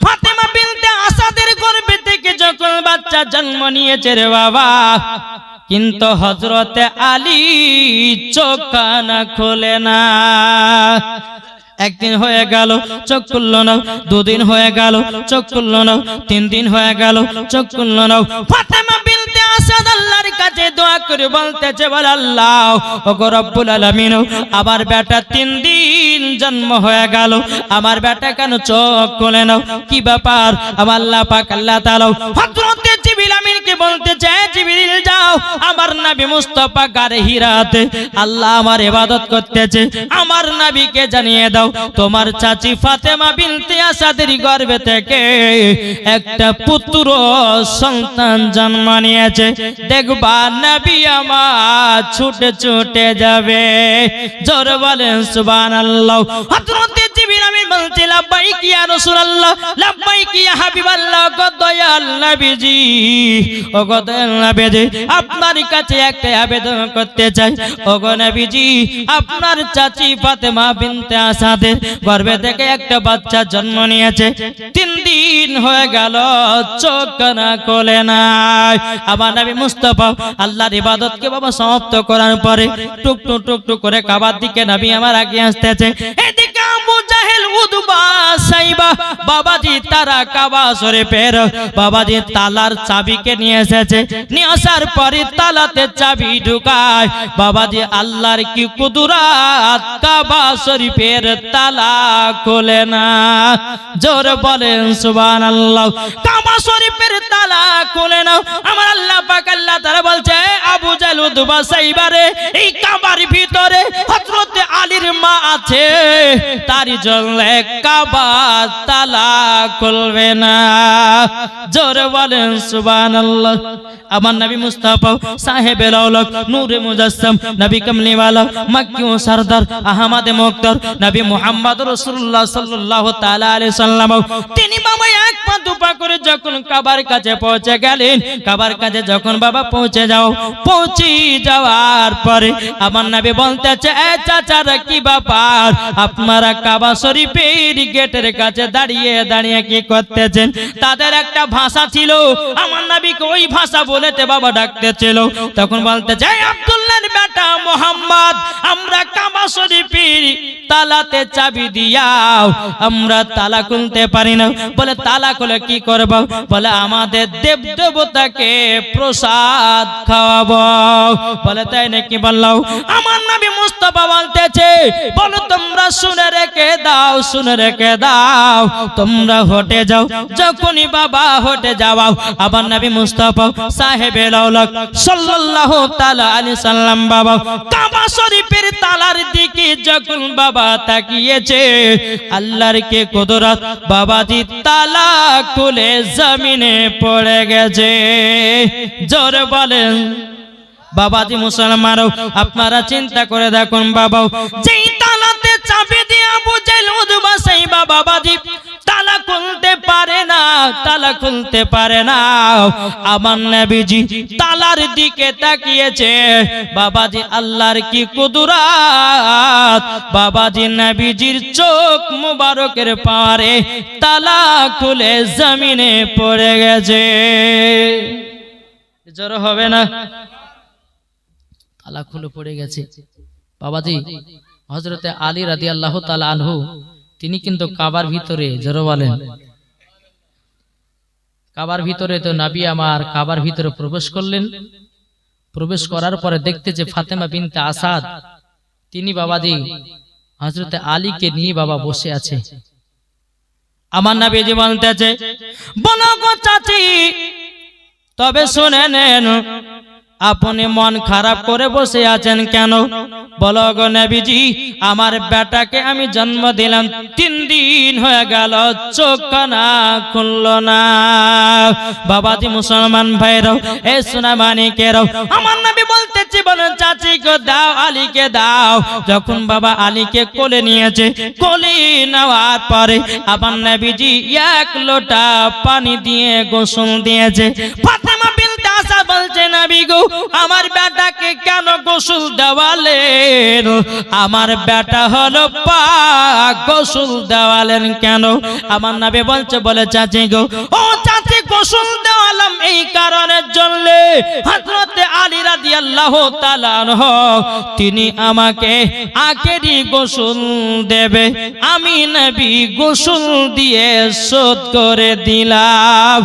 ফাতেমা বিনতে আসাদের গর্ভে থেকে যখন বাচ্চা জন্ম নিয়েছে রে বাবা, কিন্তু হযরতে আলী চোখ কানা খোলে না। একদিন হয়ে গেল চোখ খুলল না, দুদিন হয়ে গেল চোখ খুলল না, 3 দিন হয়ে গেল চোখ খুলল না। ফাতেমা বিনতে আসাদ আল্লাহর কাছে দোয়া করে বলতেছে, বল আল্লাহ ওগো রব্বুল আলামিন, আমার বেটা 3 দিন জন্ম হয়ে গেল, আমার বেটা কেন চোখ খুলে না, কি ব্যাপার? আমার আল্লাহ পাক আল্লাহ তাআলা হযরতে জিবরিল আমিনকে বলতেছে, জিবরিল যাও আমার নবী মুস্তাফা গারে হিরাতে আল্লাহ আমার ইবাদত করতেছে, আমার নবীকে জানিয়ে দাও তোমার চাচি ফাতেমা বিনতে আসাদের গর্ভে থেকে একটা পুত্র সন্তান জন্ম নিয়েছে, দেখবা নবী আমার ছুটে ছুটে যাবে। জোরে বলেন সুবহানাল্লাহ। হযরতে জিবরিল আমিন বলতে, লাব্বাইক ইয়া রাসূলুল্লাহ, লাব্বাইক ইয়া হাবিবাল্লাহ, গো দয়াল নবীজি, ও গো দয়াল নবীজি, আপনার কাছে একটা আবেদন করতে চাই। ও গো নবীজি, আপনার চাচি ফাতেমা বিনতে আসাদের গর্ভে থেকে একটা বাচ্চা জন্ম নিয়েছে, 3 দিন হয়ে গেল চোখ না খোলে না। আমার নবী মুস্তাফা আল্লাহর ইবাদতকে বাবা সমাপ্ত করার পরে টুক টুক টুক টুক করে কাবার দিকে নবী আমার আগে আসতেছে। এদিকে আবু জাহেল, উতবা, সাইবা বাবাজি তারা কাবা শরীফের বাবাজি তালার চাবিকে নিয়ে এসেছে, নিয়ে আসার পরে তালাতে চাবি ঢুকায়। বাবাজি আল্লাহর কি কুদরত, কাবা শরীফের তালা খোলে না। জোরে বলেন সুবহানাল্লাহ। কাবা শরীফের তালা খোলে না। আমার আল্লাহ পাক আল্লাহ তাআলা বলছে, আবু জাহেল, উতবা, সাইবা রে, এই কাবার ভিতরে হযরতে আলীর মা আছে, তারই জন্য কাবার তালা খুলবে না। জোরে বলেন সুবহানাল্লাহ। আমার নবী মুস্তাফা সাহেবে লাউলাক নূরে মুজাসসাম নবী কামলিওয়ালা মক্কি ও সরদার আহমদ মুক্তার নবী মুহাম্মদ রাসূলুল্লাহ সাল্লাল্লাহু তাআলা আলাইহি সাল্লাম, তিনি বাবা এক পা দুপা করে যখন কাবার কাছে পৌঁছে গেলেন, কাবার কাছে যখন বাবা পৌঁছে যাওয়ার পরে আমার নবী বলতেছে, এ চাচারা কি ব্যাপার, আপনারা কাবা শরীফের গেটের কাছে দাঁড়িয়ে দাঁড়িয়ে কি করতেছেন? তাদের একটা ভাষা ছিল, আমার নবীকে ওই ভাষা বলেতে বাবা ডাকতেছিল। তখন বলতেছে, আব্দুল্লাহর বেটা মুহাম্মদ, আমরা কাবা শরীফের তালাতে চাবি দিয়াও আমরা তালা খুলতে পারি না। বলে তালা খুলে কি করব? বলে আমাদের দেব দেবতাকে প্রসাদ খাওয়াবো। বলে তাই নাকি? বললাম। আমার নবী মুস্তাফা বলতেছে, বলো তোমরা শুনে রেখে দাও, শুনে রেখে দাও, তোমরা হটে যাও। যখনই বাবা হটে যাও, আবার নবী মুস্তাফা সাহেবে লাউলাক সাল্লাল্লাহু তাআলা আলাইহি সাল্লাম বাবা কাবা শরীফের তালার দিকে যখন বাবা তাকিয়েছে, আল্লাহর কে কুদরত, বাবাজি তালা খুলে জমিনে পড়ে গেছে। জোরে বলেন বাবাজি। মুসলমানও আপনারা চিন্তা করে দেখুন বাবা, যেই তালাতে চাবি দিয়ে আবু জাহেল, উতবা, সাইবা বাবাজি তালা খুলতে পারে না, তালা খুলতে পারে না। আমার নবীজি তালার দিকে তাকিয়েছে, বাবাজি আল্লাহর কি কুদরত, বাবাজি নবীজির চোখ মুবারকের পারে তালা খুলে জমিনে পড়ে গেছে। জোর হবে না? তালা খুলে পড়ে গেছে। বাবাজি হযরতে আলী রাদিয়াল্লাহু তাআলা আনহু তিনি কিন্তু কাবার ভিতরে, জোরে বলেন, কাবার ভিতরে তো নবী আমার কাবার ভিতরে প্রবেশ করলেন। প্রবেশ করার পরে দেখতে যে ফাতেমা বিনতে আসাদ তিনি বাবাজি হযরতে আলীকে নিয়ে বাবা বসে আছে। আমার নবীজি বলতেছে, বলো গো চাচি, তবে শুনে নেন, আপনি মন খারাপ করে বসে আছেন কেন? বলো গো নবীজি, আমার বেটাকে আমি জন্ম দিলাম, 3 দিন হয়ে গেল চোখ না খুলল না। বাবাজি মুসলমান ভাইরাও, এ সোনা মানিকেরাও, আমার নবী বলতেছি, বলেন চাচি গো দাও, আলীকে দাও। যখন বাবা আলীকে কোলে নিয়েছে, কোলে নেওয়ার পরে আমার নবীজি 1 লোটা পানি দিয়ে গোসল দিয়েছে। ফাতেমা বিনতে আসা বলছে নবী গো আমার বেটাকে কেন গোসল দেওয়ালেন? আমার বেটা হলো পাক, গোসল দেওয়ালেন কেন? আমার নবী বলে চাচি গো, ও চাচি গোসল দেওয়ালাম এই কারণের জন্য, হযরত আলী রাদিয়াল্লাহু তাআলা আনহু তিনি আমাকে আখেরি গোসল দেবে, আমি নবী গোসল দিয়ে শোধ করে দিলাম।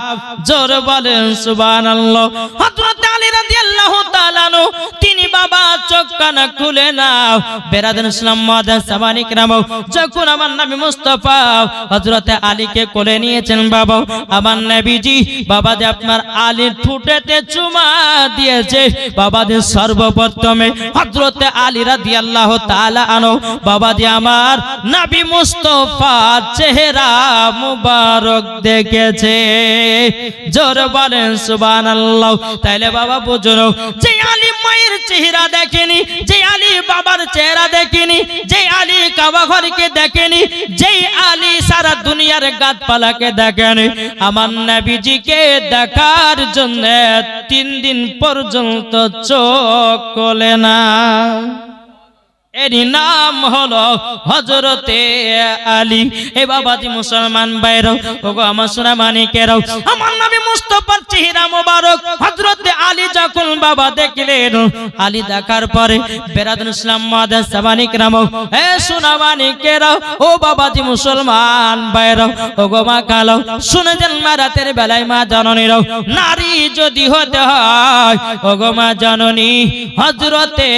জোর বলেন সুবহানাল্লাহ। হযরত আলী রাদিয়াল্লাহু তাআলা আনহু তিনি বাবা চোখ কানা খুলে নাও বেরাদান ইসলাম মাদান সামানিক রাম, যখন আমার নবী মুস্তাফা হযরত আলীকে কোলে নিয়েছেন, বাবা আমার নবীজি বাবা যে আপনার আলীর ঠোঁটেতে চুমা দিয়েছে, বাবা যে সর্বপ্রথমে হযরত আলী রাদিয়াল্লাহু তাআলা আনহু বাবা যে আমার নবী মুস্তাফার চেহারা মুবারক দেখেছে। জোর বলেন সুবহানাল্লাহ। তাইলে বাবা বুঝুন, যে আলী মায়ের চেহারা দেখেনি, যে আলী বাবার চেহারা দেখেনি, যে আলী কাবা ঘরকে দেখেনি, যে আলী সারা দুনিয়ার গাছপালাকে দেখেনি, আমার নবীজিকে দেখার জন্য 3 দিন পর্যন্ত চোখ খোলে না। এর নাম হলো হযরতে আলী। এ বাবাজি মুসলমান ভাইরাও, ওগো আমার সোনা মানিকেরাও, আমার নবী মুস্তাফার চেহারা মোবারক হযরতে আলী যখন বাবা দেখলেন, আলী দেখার পরে বেরাদুল ইসলাম মাদাস সামানিক রাম, এ সোনা মানিকেরাও, ও বাবাজি মুসলমান ভাইরাও, ওগো মা কালো শুনেছেন, মা রাতের বেলায় মা জননীরাও, নারী যদি হতে হয় ওগো মা জননী হযরতে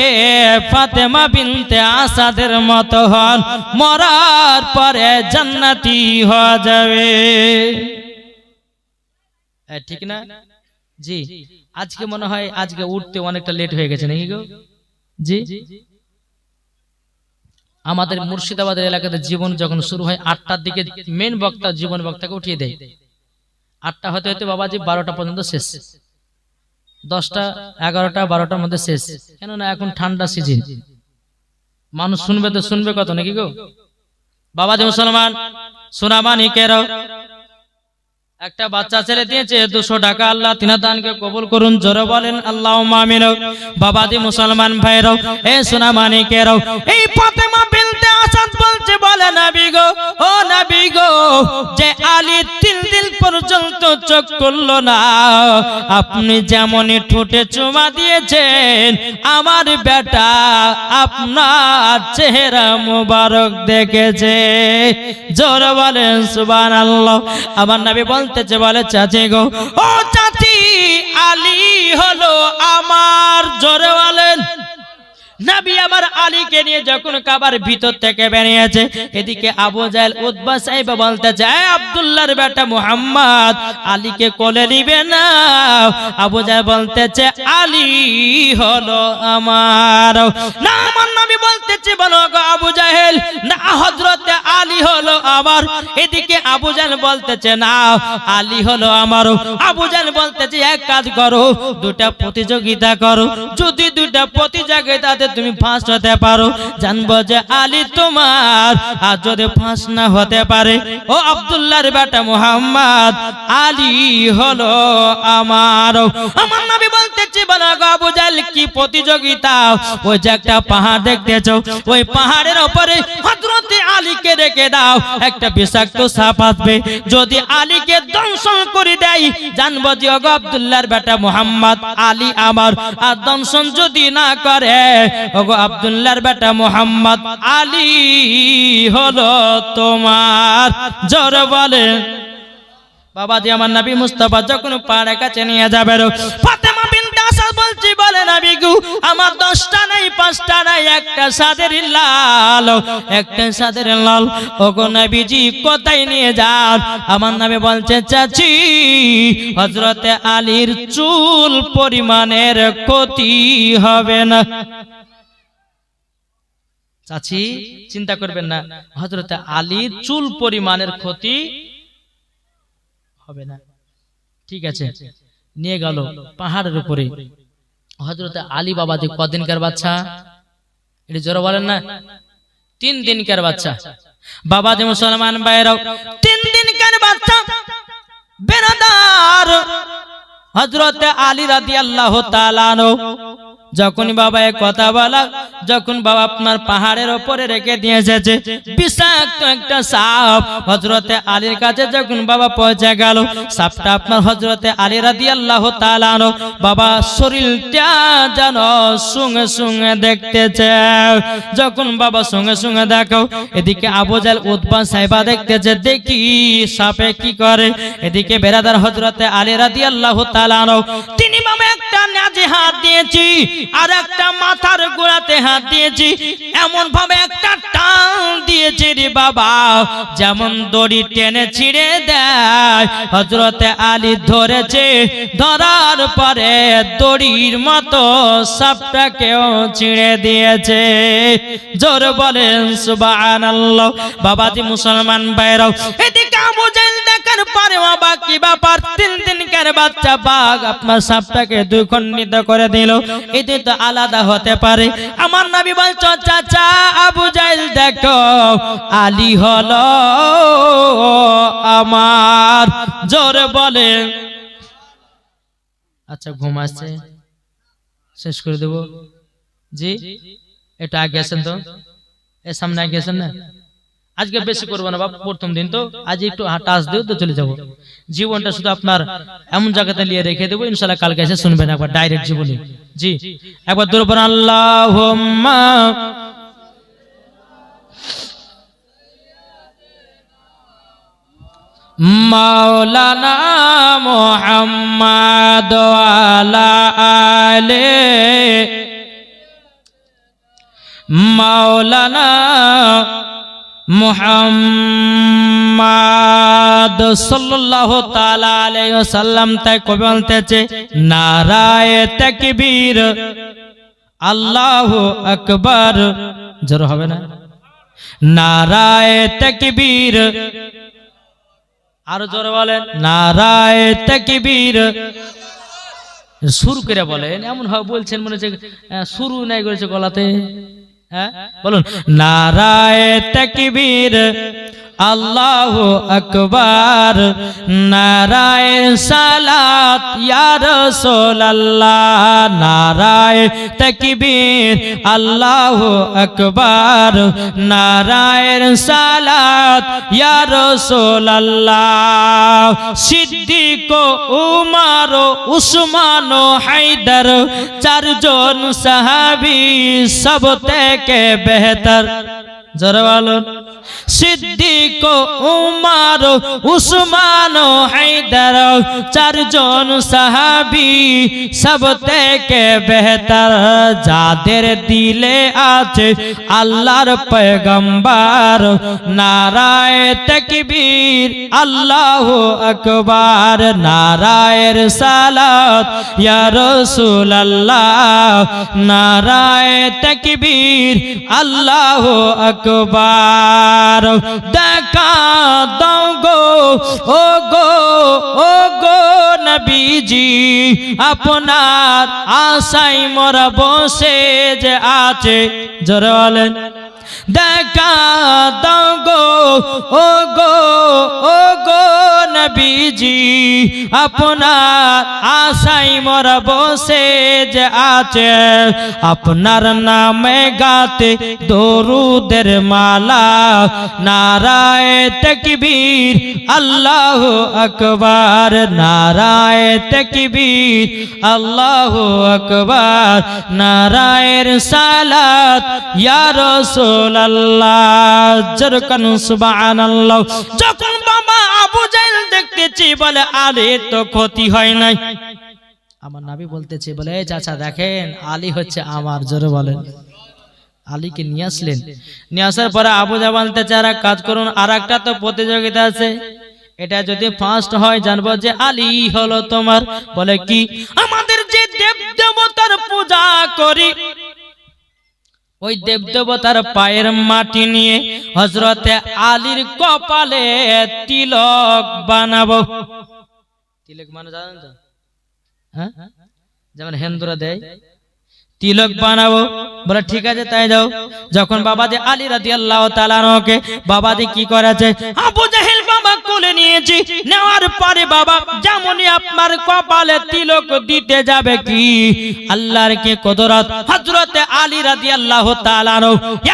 ফাতেমা বিনতে আসাদের মতো হন, মরার পরে জান্নাতি হয়ে যাবে। ঠিক না জি? আজকে মনে হয় আজকে উঠতে অনেকটা লেট হয়ে গেছে নাকি গো জি? আমাদের মুর্শিদাবাদের এলাকাতে জীবন যখন শুরু হয় 8টার দিকে মেন বক্তা জীবন বক্তাকে উঠিয়ে দেয়। 8টা হতে হতে বাবাজি 12টা পর্যন্ত শেষ, 10টা 11টা 12টার মধ্যে শেষ। কেননা এখন ঠান্ডা সিজন, মানুষ শুনবে তো শুনবে কত নাকি গো বাবাজি মুসলমান সোনা মানিকেরাও। একটা বাচ্চা ছেলে দিয়েছে 200 টাকা, আল্লাহ তিনা দানকে কবুল করুন, জোরে বলেন আল্লাহুম্মা আমিন। বাবাজি মুসলমান ভাইরাও, এ সোনা মানিকেরাও, এই ফাতেমা বিনতে আসাদ বলছে, বলে নবী গো, ও নবী গো, যে আলী 3 দিন পর্যন্ত চোখ খুললো না, আপনি যেমনই ঠোঁটে চুমা দিয়েছেন, আমার বেটা আপনার চেহারা মুবারক দেখেছে। জোরে বলেন সুবহানাল্লাহ। আমার নবী বলতেছে, বলে চাচি গো, ও চাচি আলী হলো আমার, জোরে বলেন। নবী আমার আলীকে নিয়ে যখন কাবার ভিতর থেকে বেরিয়েছে, এদিকে আবু জাহেল উতবা সাহেব বলতে যায়, আব্দুল্লাহর বেটা মুহাম্মদ আলীকে কোলে নিবে না। আবু জাহেল বলতেছে, আলী হলো আমার না। আমার নবী বলতেছে, বলো গো আবু জাহেল, না হযরত আলী হলো আমার। এদিকে আবু জাহেল বলতেছে, না আলী হলো আমার। আবু জাহেল বলতেছে, এক কাজ করো, 2টা প্রতিযোগিতা করো, যদি 2টা প্রতিযোগিতাতে তুমি ফার্স্ট হতে পারো, জানবো যে আলী তোমার। আর যদি ফার্স্ট না হতে পারে, ও আব্দুল্লাহর বেটা মুহাম্মদ আলী হলো আমার। আমার নবী বলতেছে, বলো গো আবু জাহেল কি প্রতিযোগিতা? ওই যে একটা পাহাড় দেখতেছো, ওই পাহাড়ের উপরে হযরত আলীকে রেখে দাও, একটা বিষাক্ত সাপ আসবে, যদি আলীকে দংশন করে দেয়, জানবো যে গো আব্দুল্লাহর বেটা মুহাম্মদ আলী আমার। আর দংশন যদি না করে, ওগো আব্দুল্লাহর বেটা মুহাম্মদ আলী হলো তোমার। জোরে বলে বাবাজি আমার নবী মুস্তাফা যখন পাহাড়ের কাছে নিয়ে যাবে, ফাতেমা বিনতে আসাদ বলছি, বলে নবী গো, আমার 10টা নাই 5টা নাই, একটা সাদের লাল, একটা সাদের লাল। ওগো নবীজি কোথায় নিয়ে যান? আমার নবী বলছে, চাচি হযরতে আলীর চুল পরিমাণের ক্ষতি হবে না। চাচি চিন্তা করবেন না, হযরত আলীর চুল পরিমাণের ক্ষতি হবে না। ঠিক আছে, নিয়ে গেল পাহাড়ের উপরে। হযরত আলী বাবাজি কদিনকার বাচ্চা? এটা জোরে বলেন না, 3 দিনকার বাচ্চা। বাবাজি মুসলমান ভাইরাও, 3 দিনকার বাচ্চা বেরাদার হযরতে আলী রাদিয়াল্লাহু তাআলা আনহু যখন বাবা এক কথা বলা, যখন বাবা আপনার পাহাড়ের উপরে রেখে দিয়ে এসেছে বিষাক্ত একটা সাপ, হযরতে আলীর কাছে যখন বাবা পৌঁছে গেল, সাপটা আপনার হযরতে আলী রাদিয়াল্লাহু তাআলা আনহু বাবা শরীরটা যেন সঙ্গে সঙ্গে দেখতেছে। যখন বাবা সঙ্গে সঙ্গে দেখো, এদিকে আবু জাহেল উতবা সাইবা দেখতেছে, দেখি সাপে কি করে। এদিকে বেরাদার হযরতে আলী রাদিয়াল্লাহু তাআলা আনহু তিনি বাবা একটা নাজে হাত দিয়েছি আর একটা মাথার গোড়াতে হাত দিয়েছি, এমন ভাবে একটা টান দিয়েছি রে বাবা যেমন দড়ি টেনে ছিঁড়ে দেয়। হযরতে আলী ধরেছে, ধরার পরে দড়ির মতো সাপটাকেও ছিঁড়ে দিয়েছে। জোর বলেন সুবহানাল্লাহ। বাবাজি মুসলমান ভাইরাও, এদিকে আবু জাহেল দেখার পরে বাবা কি ব্যাপার, 3 দিনকার বাচ্চা বাঘ আপনার সাপটাকে দুই খণ্ডিত করে দিল, এতে তো আলাদা হতে পারে। আমার নবী বলছো চাচা আবু জাহেল দেখো আলী হলো আমার। জোরে বলে। আচ্ছা ঘুম আসছে, শেষ করে দেব জি। এটা আগে আসেন তো, এর সামনে আগে আসেন না। আজকে বেশি করবো না বাবা, প্রথম দিন তো, আজ একটু টাচ দিও তো চলে যাবো। জীবনটা শুধু আপনার এমন জায়গাতে নিয়ে রেখে দেবো, ইনশাআল্লাহ কালকে এসে শুনবেন একবার ডাইরেক্ট জীবনে জি। একবার দূর পর আল্লাহুম্মা মাওলানা মুহাম্মদ ওয়ালা আলে মাওলানা মুহাম্মদ সাল্লাল্লাহু তাআলা আলাইহি ওয়াসাল্লাম তাই কবি বলতেছে নারায়ে তাকবীর আল্লাহু আকবার। জোর হবে না? নারায়ে তাকবীর, আরো জোরে বলেন নারায়ে তাকবীর। শুরু করে বলেন, এমন ভাবে বলছেন মনে হচ্ছে শুরু নাই করেছে গলাতে। হ্যাঁ বলুন নারায়ে তাকবীর আল্লাহু আকবার, নারায়ে সালাত ইয়া রাসূলুল্লাহ, নারায়ে তাকবীর আল্লাহু আকবার, নারায়ে সালাত ইয়া রাসূলুল্লাহ। সিদ্দিক উমর উসমান হায়দার চারজন সাহাবী সব থেকে বেহতর। জোরে বলুন সিদ্দিক উমর উসমান হায়দার চারজন সাহাবী সব থেকে বেহতর, যাদের দিলে আছে আল্লাহর পয়গম্বর। নারায়ে তাকবীর আল্লাহু আকবার, নারায়ে রিসালাত ইয়া রাসূলুল্লাহ, নারায়ে তাকবীর আল্লাহু আকবার। দেখা দাও গো ও গো ও গো নবীজি, আপনার আশায় মোরা বসে যে আছে। জোরে বলেন দেখা দাও গো ও গো ও গো নবীজি, আপনার আশায় মোরা বসে যে আছে। আপনার নামে গাতে দরুদের মালা, নারায়ে তাকবীর আল্লাহু আকবার, নারায়ে তাকবীর আল্লাহু আকবার, নারায়ে রিসালাত ইয়া রাসূলুল্লাহ। জরকান সুবহানাল্লাহ। যখন বাবা আবু জাহেল দেখতেছি বলে আলী তো ক্ষতি হয় নাই, আমার নবী বলতেছে বলে এই চাচা দেখেন আলী হচ্ছে আমার। জোরে বলেন। আলীকে নিয়ে আসলেন, নিয়ে আসার পরে আবু জাহেল বলতেছে আর এক কাজ করুন, আর একটা তো প্রতিযোগিতা আছে, এটা যদি ফার্স্ট হয় জানবো যে আলী হলো তোমার। বলে কি? আমাদের যে দেব দেবতার পূজা করি ওই দেব দেবতার পায়ের মাটি নিয়ে হযরতে আলীর কপালে তিলক বানাবো। তিলক মানে জানেন তো? হ্যাঁ যেমন হিন্দুরা দেয়, তিলক বানাবো। বলে ঠিক আছে তাই যাও। যখন বাবাজি আলী রাদিয়াল্লাহু তাআলা আনহুকে বাবাজি কি করেছে, আবু জাহেল বাবা তুলে নিয়েছি, নেওয়ার পরে বাবা যেমনই আপনার কপালে তিলক দিতে যাবে কি আল্লাহর কে কুদরত, হযরতে আলী রাদিয়াল্লাহু তাআলা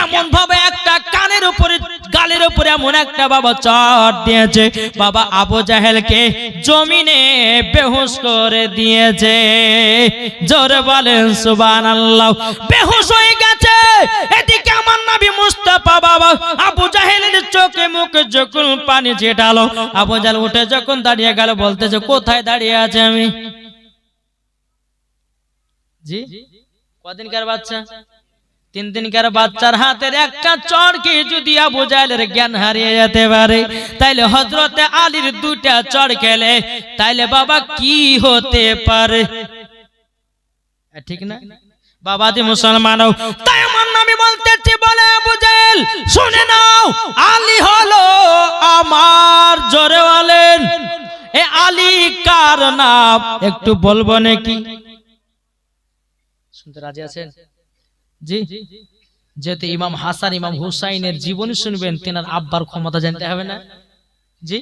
এমন ভাবে একটা কানের উপরে গালের উপরে এমন একটা বাবা চট দিয়েছে, বাবা আবু জাহেলকে জমিনে বেহুশ করে দিয়েছে। জোরে বলেন সুবহানাল্লাহ। বেহুশ হয়ে গেছে। এদিকে আমার নবী মুস্তাফা বাবা আবু জাহেলের চোখে মুখে যখন পানি ছিটালো, আবু জাহেল উঠে যখন দাঁড়িয়ে গেল, বলতেছে কোথায় দাঁড়িয়ে আছে আমি? জি, কদিনকার বাচ্চা? 3 দিনকার বাচ্চার হাতের একটা চড়কে যদি আবু জাহেলের জ্ঞান হারিয়ে যেতে পারে, তাইলে হযরতে আলীর 2টা চড় খেলে তাইলে বাবা কি হতে পারে? ঠিক না বাবাজি মুসলমানও? তাই আমার নবী বলতেছে, বলে আবু জাহেল শুনে নাও, আলী হলো আমার, জোরে বলেন এ আলী কার নাম একটু বলবো নাকি? শুনতে রাজি আছেন? জি, যেতে ইমাম হাসান ইমাম হুসাইনের জীবনী শুনবেন, তেনার আব্বার ক্ষমতা জানতে হবে না? জি,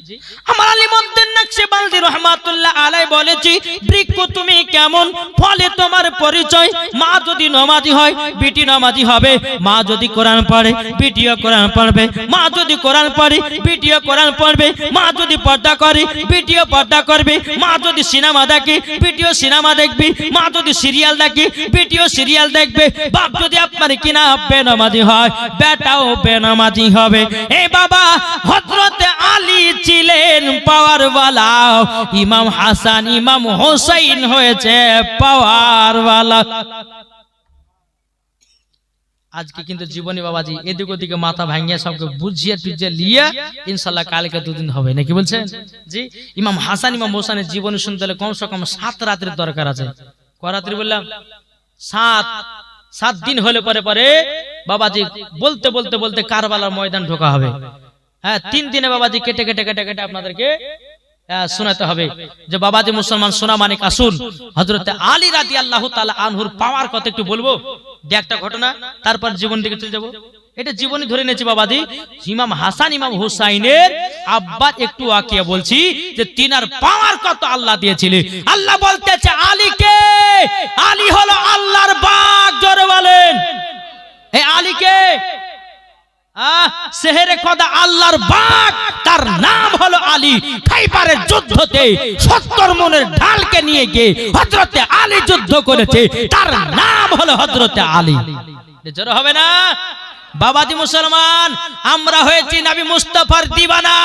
আমার আলিমউদ্দিন নকশবন্দি রাহমাতুল্লাহ আলাইহি বলেছি, বৃক্ষ তুমি কেমন, ফলে তোমার পরিচয়। মা যদি নামাজি হয় বিটি নামাজি হবে, মা যদি কোরআন পড়ে বিটিও কোরআন পড়বে, মা যদি কোরআন পড়ে বিটিও কোরআন পড়বে, মা যদি পর্দা করে বিটিও পর্দা করবে, মা যদি সিনেমা দেখে বিটিও সিনেমা দেখবে, মা যদি সিরিয়াল দেখে বিটিও সিরিয়াল দেখবে, বাপ যদি আপনার কিনা বেনামাজি হয় বেটাও বেনামাজি হবে। এই বাবা হযরতে আলী ছিলেন পাওয়ারওয়ালা, ইমাম হাসান ইমাম হোসেন হয়েছে পাওয়ারওয়ালা। আজকে কিন্তু জীবনী বাবাজি এদিক ওদিকে মাথা ভাঙিয়ে সবকে বুঝিয়ে টুঝিয়ে লিয়ে ইনশাআল্লাহ কালকে 2 দিন হবে নাকি বলছেন? জি, ইমাম হাসান ইমাম হোসেনের জীবনী শুনতে হলে কমসে কম 7 রাতের দরকার আছে। কয় রাত্রি বললাম? 7 দিন হলে পরে বাবাজি বলতে বলতে বলতে কারবালার ময়দান ঢোকা হবে। হ্যাঁ, 3 দিনে বাবাজি কেটে কেটে কেটে কেটে আপনাদেরকে শোনাতে হবে যে বাবাজি মুসলমান সোনা মানিক আসুন, হযরতে আলী রাদিয়াল্লাহু তাআলা আনহুর পাওয়ার কথা একটু বলবো, একটা ঘটনা, তারপর জীবন দিকে চলে যাব। এটা জীবনী ধরে নিয়েছি বাবাজি, ইমাম হাসান ইমাম হুসাইনের আব্বা একটু ওয়াকিয়া বলছি যে তিনার পাওয়ার কত আল্লাহ দিয়েছিলেন। আল্লাহ বলতেছে আলীকে, আলী হলো আল্লাহর বাগ, জোরে বলেন এই আলীকে সেহেরে খোদা আল্লাহর বাগ, তার নাম হলো আলী। খাইবারের যুদ্ধতে 70 মনের ঢালকে নিয়ে গিয়ে হযরতে আলী যুদ্ধ করেছে, তার নাম হলো হযরতে আলী। জোরে হবে না বাবাজি মুসলমান? আমরা হয়েছি নবী মুস্তাফার দিওয়ানা,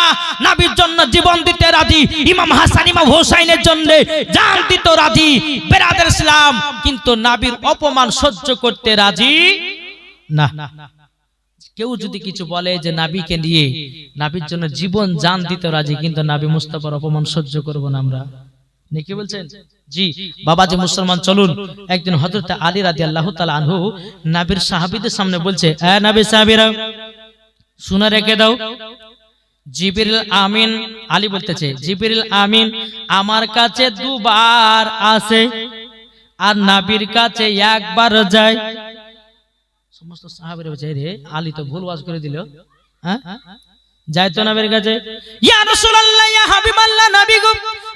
নবীর জন্য জীবন দিতে রাজি, ইমাম হাসান ইমাম হোসেনের জন্য জান দিতে রাজি বেরাদার ইসলাম, কিন্তু নবীর অপমান সহ্য করতে রাজি না। কেউ যদি কিছু বলে যে নবীকে নিয়ে নবীর জন্য জীবন জান দিতে রাজি, কিন্তু নবী মুস্তাফার অপমান সহ্য করব না আমরা, নাকি বলছেন? জি বাবাজি মুসলমান চলুন, একদিন হযরত আলী রাদিয়াল্লাহু তাআলা আনহু নবীর সাহাবীদের সামনে বলছে, এ নবী সাহাবীরা শুনে রেখে দাও, জিবরিল আমিন, আলী বলতেছে জিবরিল আমিন আমার কাছে 2 বার আসে আর নবীর কাছে 1 বার যায়। সমস্ত সাহাবীরা বলছে রে আলী তো ভুল ওয়াজ করে দিল, হ্যাঁ যায় তো নবীর কাছে। ইয়া রাসূলুল্লাহ ইয়া হাবিবাল্লাহ, নবী গো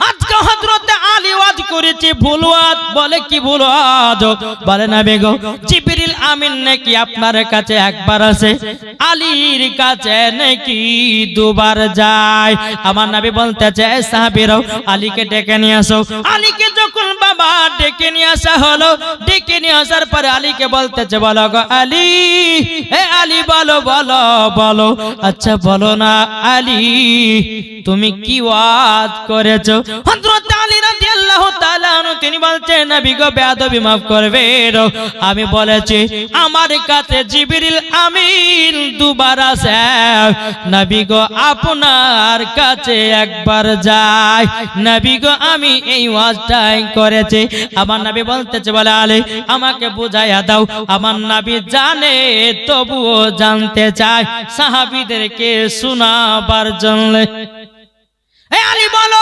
আজকে হযরত আলী ওয়াজ করেছে ভুল ওয়াজ। বলে কি ভুল ওয়াজ? বলে নবী গো জিবরিল আমিন নাকি আপনার কাছে 1 বার আসে, আলীর কাছে নাকি 2 বার যায়। আমার নবী বলতেছে সাহাবীরা আলীকে ডেকে নিয়ে আসো। আলীকে যখন বাবা ডেকে নিয়ে আসা হলো, ডেকে নিয়ে আসার পরে আলীকে বলতেছে বলো গো আলী, এ আলী বলো বলো বলো, আচ্ছা বলো না আলী তুমি কি ওয়াজ করেছো? হযরত আলী রাদিয়াল্লাহু তাআলা আনহু তিনি বলছেন নবী গো বেয়াদবি maaf করবেন, আমি বলেছি আমার কাছে জিবরিল আমিন 2 বার আসে, নবী গো আপনার কাছে 1 বার যায়। নবী গো আমি এই ওয়াজটাই করেছি। আমার নবী বলতেছে বলে আলী আমাকে বুঝাইয়া দাও। আমার নবী জানে তবুও জানতে চায় সাহাবীদেরকে শোনাবার জন্য। এই আলী বলো।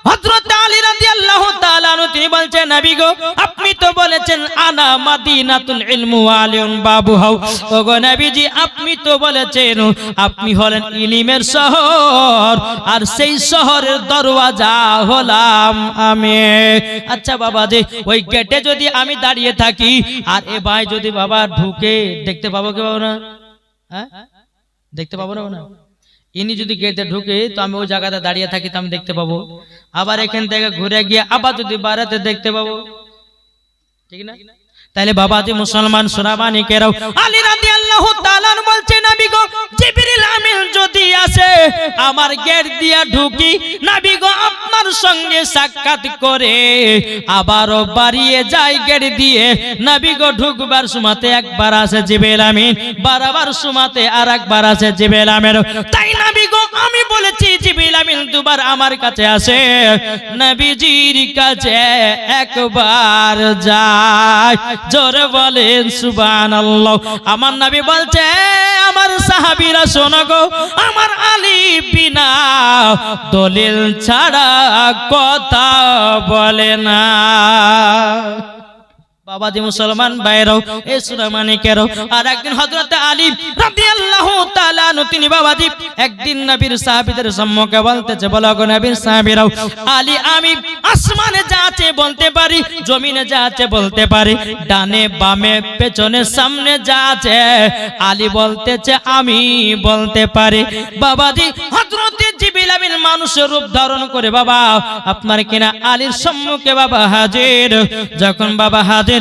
হযরত আলী রাদিয়াল্লাহু তাআলা আনহু তিনি বলছেন নবী গো আপনি তো বলেছেন আনা মাদিনাতুল ইলমু আলিউন বাবুহাউ, ওগো নবীজি আপনি তো বলেছেন আপনি হলেন ইলমের শহর আর সেই শহরের দরওয়াজা হলাম আমি। আচ্ছা বাবাজি ওই গেটে যদি আমি দাঁড়িয়ে থাকি আর এ ভাই যদি বাবা ঢুকে দেখতে পাবো কি পাবো না? হ্যাঁ দেখতে পাবো না? ইনি যদি গেটে ঢুকে তো আমি ওই জায়গাতে দাঁড়িয়ে থাকি তো আমি দেখতে পাবো, আবার এখান থেকে ঘুরে গিয়ে আবার যদি বাড়াতে দেখতে পাবো, ঠিক না? তাহলে বাবাজি মুসলমান সোনাবানি কেরাও আলী রাদিয়াল্লাহু তাআলা বলছেন নবী গো জিবরিল আমিন যদি আসে আমার গেট দিয়া ঢুকি নবী গো আপনার সঙ্গে সাক্ষাৎ করে আবারও বাড়িয়ে যায় গেট দিয়ে, নবী গো ঢুকবার সময়তে একবার আসে জিবরিল আমিন, বারবার সময়তে আরেকবার আসে জিবরিল আমিন। তাই নবী গো আমি বলেছি জিবরিল আমিন দুবার আমার কাছে আসে, নবীজির কাছে একবার যায়। জোরে বলেন সুবহানাল্লাহ। আমার নবী বলছে আমার সাহাবীরা শোনো গো আমার আলী বিনা দলিল ছাড়া কথা বলে না। বাবাজি মুসলমান ভাইরাও এই সূরা মানিকেরও আর একদিন হযরত আলী রাদিয়াল্লাহু তাআলা আনহু তিনি বাবাজি একদিন নবীর সাহাবীদের সম্মুখে বলতেছে বলো গো নবীর সাহাবীরাও আলী আমি আসমানে যা আছে বলতে পারি, জমিনে যা আছে বলতে পারি, ডানে বামে পেছনে সামনে যা আছে আলী বলতেছে আমি বলতে পারি। বাবাজি হযরত জিবরিল আমিন মানুষের রূপ ধারণ করে বাবা আপনার কিনা আলীর সম্মুখে বাবা হাজির। যখন বাবা হাজির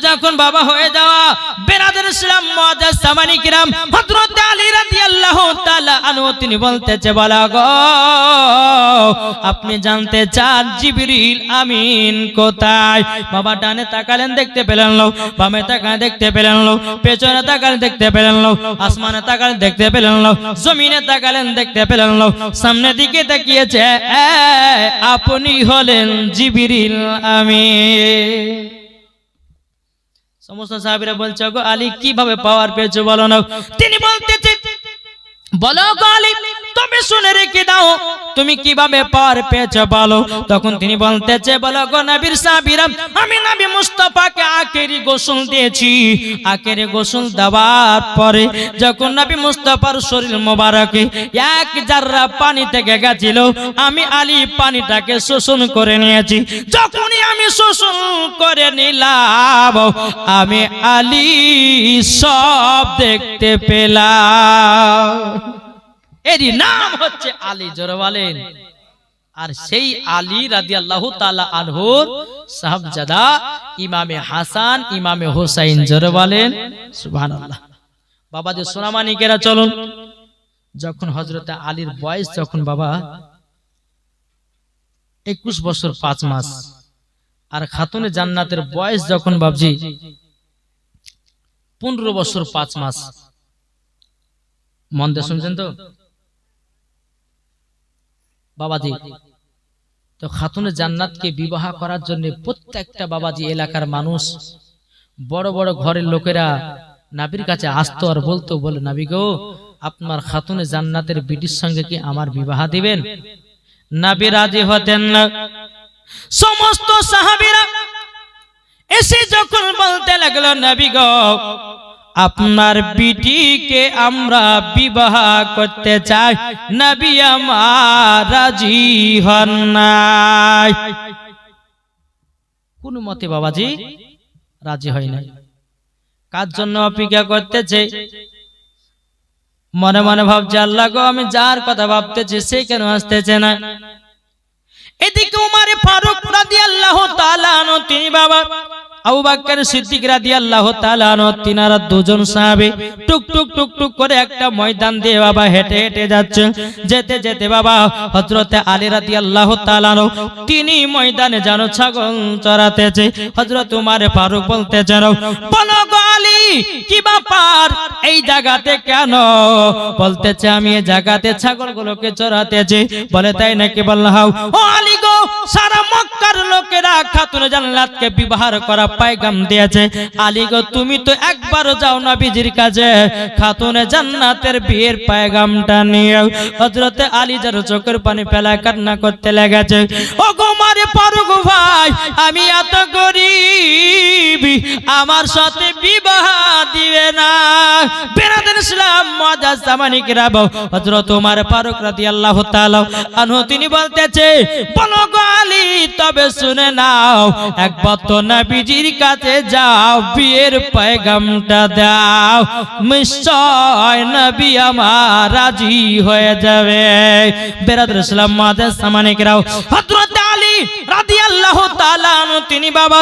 যখন বাবা হয়ে যাওয়া বেরাদার ইসলাম মুআজ্জাজ সামানি কিরাম হযরত আলী রাদিয়াল্লাহু তাআলা আনহু তিনি বলতেছে বলা গো আপনি জানতে চান জিবরিল আমিন কোথায়? বাবা ডানে তাকালেন দেখতে পেলেন লো, বামে তাকালেন দেখতে পেলেন লো, পেছনে তাকালেন দেখতে পেলেন লো, আসমানে তাকালেন দেখতে পেলেন লো, জমিনে তাকালেন দেখতে পেলেন লো, সামনের দিকে তাকিয়েছে আপনি হলেন জিবরিল আমিন। সমস্ত সাহাবীরা বলছে গো আলী কিভাবে পাওয়ার পেয়েছো বলো না? তিনি বলতেছে বলো গো আলী তুমি শুনে রেখে দাও তুমি কিভাবে পাওয়ার পেয়েছো বলো। তখন তিনি বলতেছে বলো গো নবীর সাহাবীরা আমি নবী মুস্তাফাকে আখেরি গোসল দিয়েছি, আখেরি গোসল দেওয়ার পরে যখন নবী মুস্তাফার শরীর মোবারকে এক জাররা পানি থেকে গেছিল আমি আলী পানিটাকে শোষণ করে নিয়েছি। যখনই আমি শোষণ করে নিলাম আমি আলী সব দেখতে পেলাম। এরই নাম হচ্ছে আলী, জোরে বলেন। আর সেই আলী রাদিয়াল্লাহু তাআলা আনহুর সাহাবজাদা ইমামে হাসান ইমামে হুসাইন, জোরে বলেন সুবহানাল্লাহ। বাবাজি সোনামানিকেরা চলুন যখন হযরত আলীর বয়স যখন বাবা 21 বছর 5 মাস আর খাতুনে জান্নাতের বয়স যখন বাবজি 15 বছর 5 মাস, মন দিয়ে শুনছেন তো বাবাজি। তো খাতুনে জান্নাতকে বিবাহ করার জন্য প্রত্যেকটা বাবাজি এলাকার মানুষ বড় বড় ঘরের লোকেরা নবীর কাছে আসতো আর বলতো বলে নবী গো আপনার খাতুনে জান্নাতের বিটির সঙ্গে কি আমার বিবাহ দিবেন? নবী রাজি হতেন না। সমস্ত সাহাবীরা এসে যখন বলতে লাগলো নবী গো আপনার বিটিকে আমরা বিবাহ করতে চাই, নবী আমার রাজি হন নাই। কোন মতে বাবাজি রাজি হয় না। কার জন্য অপেক্ষা করতেছে? মনে মনে ভাবছে আল্লাহ গো আমি যার কথা ভাবতেছি সে কেন আসতেছে না। এদিকে উমর ফারুক রাদিয়াল্লাহু তাআলা আনহু তিনি বাবা আবু বকর সিদ্দিক রাদিয়াল্লাহু তাআলা আনহু তিনারা দুজন সাহাবী টুক টুক টুক টুক করে একটা ময়দান দিয়ে বাবা হেঁটে হেঁটে যাচ্ছে। যেতে যেতে বাবা হযরত আলী রাদিয়াল্লাহু তাআলা আনহু তিনি ময়দানে যেন ছাগল চরাতেছে। হযরত উমর ফারুক বলতেছেন বলো গো আলী কি ব্যাপার এই জায়গাতে কেন? বলতেছে আমি এই জায়গাতে ছাগলগুলোকে চরাতেছি। বলে তাই নাকি? বললাম ও আলী গো সারা মক্কার লোকেরা খাতুনে জান্নাতকে বিবাহ করা পায়গাম দিয়েছে। আলী গো তুমি তো একবারও যাও নবীজির কাছে খাতুনে জান্নাতের বিয়ের পায়গামটা নিয়ে। হযরতে আলী যার চোখের পানি ফেলা কান্না করতে লেগেছে। ও গো উমর দরবারে ফারুক ভাই আমি এত গরিব আমার সাথে বিবাহ দিবে না। বেরাদার ইসলাম মুআজ্জাজ জামানি কিরাম হযরত ওমর ফারুক রাদিয়াল্লাহু তাআলা আনহু তিনি বলতেছে বলো গো আলী তবে শুনে নাও একবার তো নবীজির কাছে যাও বিয়ের পয়গামটা দাও নিশ্চয় নবী আমার রাজি হয়ে যাবে। বেরাদার ইসলাম মুআজ্জাজ জামানি কিরাম হযরত আলী রাদিয়াল্লাহু তাআলা আনহু তিনি বাবা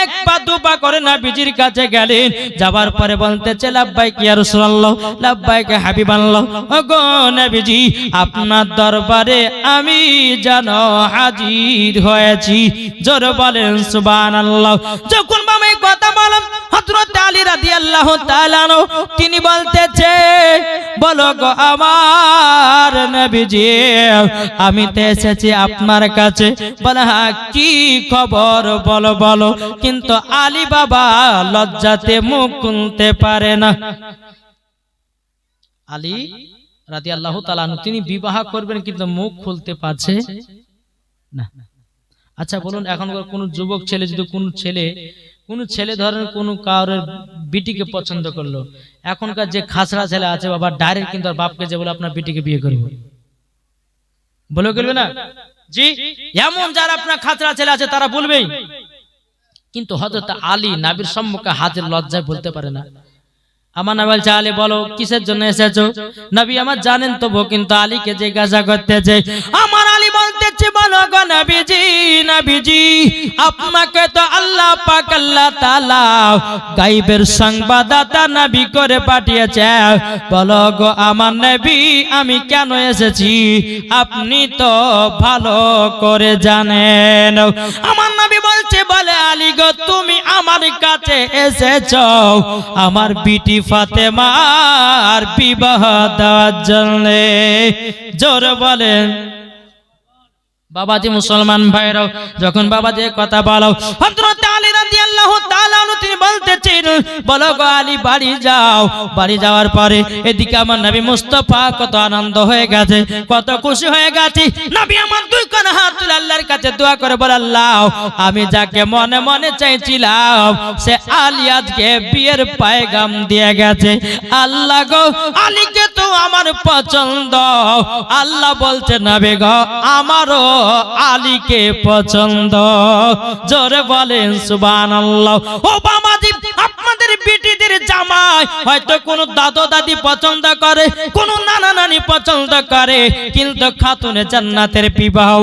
এক পা দুপা করে নবীজির কাছে গেলেন। যাবার পরে বলতেছে লাব্বাইক ইয়া রাসূলুল্লাহ লাব্বাইক হাবিবাল্লাহ ওগো নবীজি আপনার দরবারে আমি যেন হাজির হয়েছি। জোরে বলেন সুবহানাল্লাহ। যখন বাবা এই কথা বলেন হযরত আলী রাদিয়াল্লাহু তাআলা আনহু তিনি বলতেছে বলো গো আমার নবীজি আমি তো এসেছি আপনার কাছে। বলে হ্যাঁ কি খবর বলো বলো। কিন্তু আলী বাবা লজ্জাতে মুখ খুলতে পারে না। আলী রাদিয়াল্লাহু তাআলা আনহু তিনি বিবাহ করবেন কিন্তু মুখ খুলতে পারছে না। আচ্ছা বলুন এখনকার কোন যুবক ছেলে যদি কোন ছেলে ধরেন কোন কারোর বিটিকে পছন্দ করলো, এখনকার যে খাসরা ছেলে আছে বাবা ডাইরেক্ট কিন্তু বাপকে যে বলে আপনার বিটিকে বিয়ে করবো বলে করবে না জি। এমন যারা আপনার খাসরা ছেলে আছে তারা বলবেই, কিন্তু হযরত আলী নবীর সম্মুখে হাজির লজ্জায় বলতে পারে না। আমার নবী বলছে আলী বলো কিসের জন্য এসেছো। নবী আমার জানেন তো কিন্তু আলীকে জিজ্ঞাসা করতেছে। আমার আলী বলতেছে বলো গো নবীজি নবীজি আপনাকে তো আল্লাহ পাক আল্লাহ তাআলা গায়বের সংবাদদাতা নবী করে পাঠিয়েছে। বলো গো আমার নবী আমি কেন এসেছি আপনি তো ভালো করে জানেন। আমার নবী বলছে বলে আলী গো তুমি আমার কাছে এসেছো আমার বিটি ফাতেমার বিবাহ দেওয়ার জন্য। জোরে বলেন বাবাজি মুসলমান ভাইরাও যখন বাবাজি কথা বলো হযরত আলী রাদিয়াল্লাহু তাআলা আনহু তিনি বলতেছেন বলো গো আলী বাড়ি যাও। বাড়ি যাওয়ার পরে এদিকে আমার নবী মুস্তাফা কত আনন্দ হয়ে গেছে কত খুশি হয়ে গেছে। নবী আমার দুই কোন হাত তুলে আল্লাহর কাছে দোয়া করে বলে আল্লাহ আমি যাকে মনে মনে চাইছিলাম সে আলী আজকে বিয়ের পয়গাম দিয়ে গেছে। আল্লাহ গো আলীকে তো আমার পছন্দ। আল্লাহ বলছে নবী গো আমারও আলীকে পছন্দ। জোরে বলেন সুবহানাল্লাহ। ও বাবাজি আপনাদের বিটিদের জামাই হয়তো কোন দাদু দাদি পছন্দ করে কোন নানা নানি পছন্দ করে, কিন্তু খাতুনে জান্নাতের বিবাহ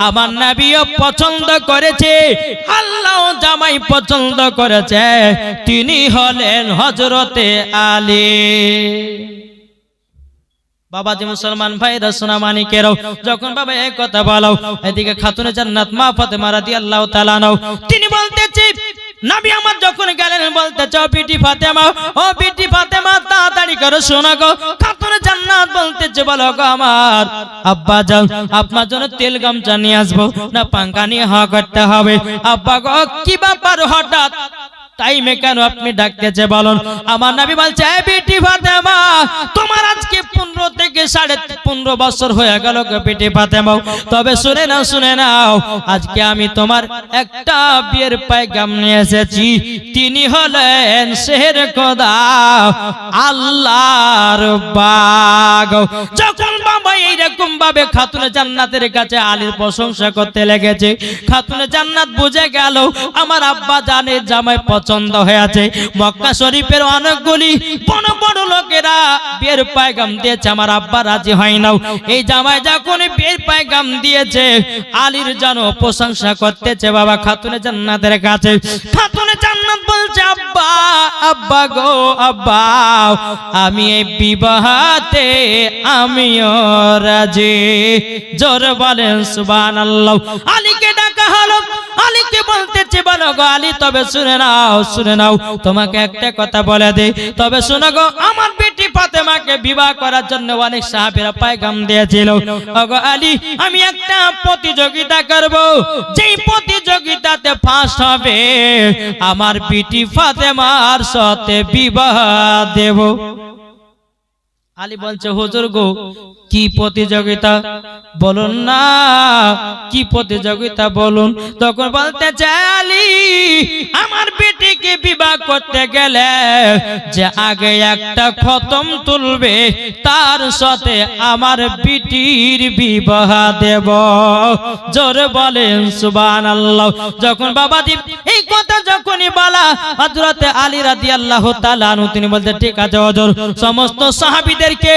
আমার নবীও পছন্দ করেছে, আল্লাহ জামাই পছন্দ করেছে, তিনি হলেন হযরতে আলী। বাবাজি মুসলমান ভাইরা সোনা মানিকেরাও যখন বাবা এই কথা বলো এদিকে খাতুনে জান্নাত মা ফাতেমা রাদিয়াল্লাহু তাআলা আনহা তিনি বলতেছে নবী আমার যখন গেলেন বলতেছে ও বিটি ফাতেমা ও বিটি ফাতেমা তাড়াতাড়ি করে শোনো গো। খাতুনে জান্নাত বলতেছে বলো গো আমার আব্বা যান আপনার জন্য তেল গামছা নিয়ে আসবো না পাঙ্খা নিয়ে হাওয়া করতে হবে। আব্বা গো কি ব্যাপার হঠাৎ টাইমে কেন আপনি ডাকতেছে বলুন। আমার নবী বলছে এ বিটি ফাতেমা তোমার আজকে 15 থেকে 15.5 বছর হয়ে গেল গো বিটি ফাতেমা। তবে শুনে নাও আজকে আমি তোমার একটা বিয়ের পয়গাম নিয়ে এসেছি। তিনি হলেন শের খোদা আল্লাহর বাগ। যখন বাবা এইরকম ভাবে খাতুনে জান্নাতের কাছে আলীর প্রশংসা করতে লেগেছে, খাতুনে জান্নাত বুঝে গেল আমার আব্বা জানের জামাই পছন্দ হয়েছে। মক্কা শরীফের অনেকগুলি বড় বড় লোকেরা বিয়ের পয়গাম দিয়েছে, আমার আব্বা রাজি হয় না। এই জামাই যখন বিয়ের পয়গাম দিয়েছে আলীর যেন প্রশংসা করতেছে বাবা খাতুনে জান্নাতের কাছে। খাতুনে জান্নাত বলছে আব্বা আব্বা গো আব্বা আমি এই বিবাহতে আমিও রাজি। জোরে বলেন সুবহানাল্লাহ। আলীকে ডাকা হলো। আলীকে বলতেছে বলো গো আলী তবে শুনে নাও তোমাকে একটা কথা বলে দে তবে শোনো গো আমার বেটি ফাতেমাকে বিবাহ করার জন্য অনেক সাহাবীরা পয়গাম দিয়েছিল। ওগো আলী আমি একটা প্রতিযোগিতা করব, যেই প্রতিযোগিতাতে ফার্স্ট হবে আমার বেটি ফাতেমার সাথে বিবাহ দেব। আলী বলছে হুজুর গো কি প্রতিযোগিতা বলুন না, কি প্রতিযোগিতা বলুন? তখন বলতে চাই আলী আমার বেটিকে বিবাহ করতে গেলে যে আগে একটা খতম তুলবে তার সাথে আমার বেটির বিবাহ দেব। জোরে বলেন সুবহানাল্লাহ। যখন বাবাজি এই কথা যখনই বলা হযরত আলী রাদিয়াল্লাহু তাআলা আনহু তিনি বলতে ঠিক আছে হুজুর। সমস্ত সাহাবীদেরকে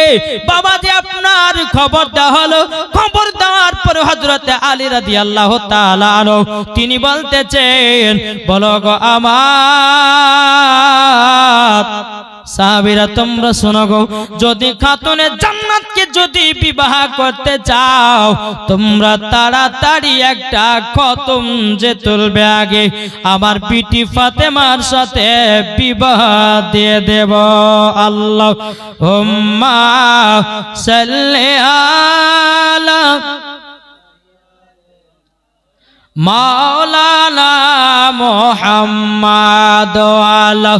বাবাজি আপনার খবর দেওয়া হলো। খবর দেওয়ার পর হযরত আলী রাদিয়াল্লাহু তাআলা আনহু তিনি বলতেছেন বলো গো আমার সাহাবীরা তোমরা শোনো গো, যদি খাতুনে জান্নাতকে যদি বিবাহ করতে চাও তোমরা তাড়াতাড়ি একটা খতম যে তুলবে আগে আমার বিটি ফাতেমার সাথে বিবাহ দিয়ে দেব। আল্লাহুম্মা সাল্লি আলা মাওলানা মুহাম্মাদ ওয়ালা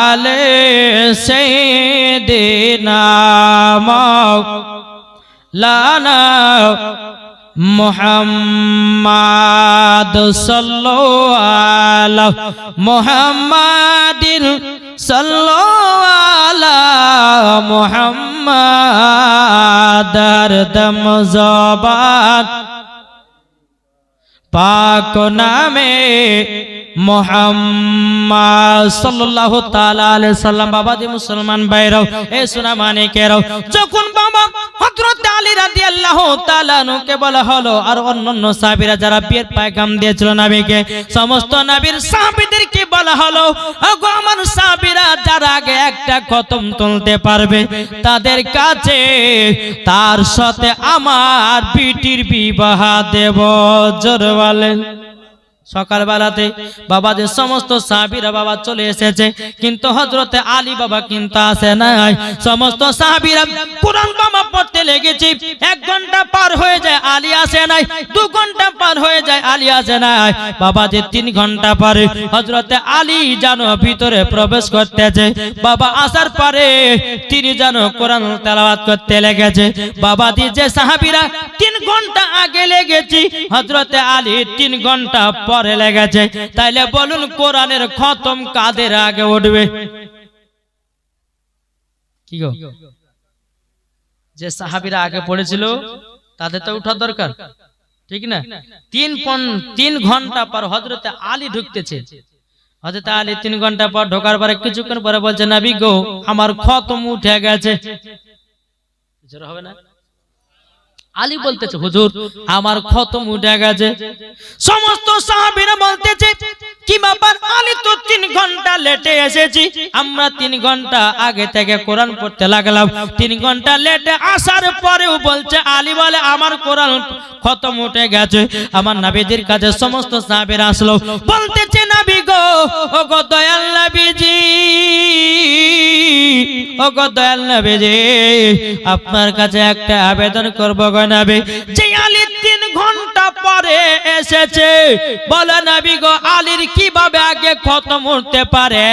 আলে সাইয়্যিদিনা মাওলানা মুহাম্মাদ সাল্লাল্লাহু আলা মুহাম্মাদিন সাল্লাল্লাহু আলা মুহাম্মাদ দম জবান পাক নামে মুহাম্মদ সাল্লাল্লাহু তাআলা আলাইহি সাল্লাম। বাবাজি মুসলমান ভাইরাও এ সোনা মানিকেরাও যখন বাবা হযরত আলী রাদিয়াল্লাহু তাআলা আনহুকে বলা হলো আর অন্যান্য সাহাবীরা যারা বিয়ের পয়গাম দিয়েছিল নবীকে সমস্ত নবীর সাহাবীদেরকে বলা হলো ওগো আমার সাহাবীরা যারা আগে একটা খতম তুলতে পারবে তাদের কাছে তার সাথে আমার বিটির বিবাহ দেব। জোরে বলেন। সকালবেলাতে বাবা যে সমস্ত সাহাবীরা বাবা চলে এসেছে কিন্তু হযরত আলী বাবা কিন্তু আসে নাই। সমস্ত সাহাবীরা কুরআন বাবা পড়তে লেগেছে। 1 ঘন্টা পার হয়ে যায় আলী আসে নাই, 2 ঘন্টা পার হয়ে যায় আলী আসে নাই। বাবা যে 3 ঘন্টা পরে হযরত আলী যেন ভিতরে প্রবেশ করতেছে। বাবা আসার পরে তিনি যেন কোরআন তেলাওয়াত করতে লেগেছে। বাবা যে সাহাবীরা 3 ঘন্টা আগে লেগেছে হযরত আলী 3 ঘন্টা পরে লেগেছে। তাইলে বলুন কোরআনের খতম কাদের আগে উঠবে? কি গো, যে সাহাবীরা আগে পড়েছিল তাদের তো উঠার দরকার, ঠিক না? 3 ঘন্টা পর হযরত আলী ঢুকতেছে। হযরত আলী 3 ঘন্টা পর ঢোকার পরে কিছুক্ষণ পরে বলছে নবী গো আমার খতম উঠে গেছে। জোরে হবে না? আলী বলতেছে হুজুর আমার খতম উঠে গেছে। সমস্ত সাহাবীরা বলতেছে কি ব্যাপার আলী তো 3 ঘন্টা লেটে এসেছি, আমরা 3 ঘন্টা আগে থেকে কোরআন পড়তে লাগলাম, 3 ঘন্টা লেটে আসার পরেও বলছে আলী বলে আমার কোরআন খতম উঠে গেছে। আমার নবীদের কাছে সমস্ত সাহাবীরা আসলো বলতেছে নবী গো ও গো দয়াল নবীজি, ও গো দয়াল নবীজি আপনার কাছে একটা আবেদন করব গো নবী। যে আলী 3 ঘন্টা পরে এসেছে বলে নবী গো আলীর কিভাবে আগে খতম হতে পারে?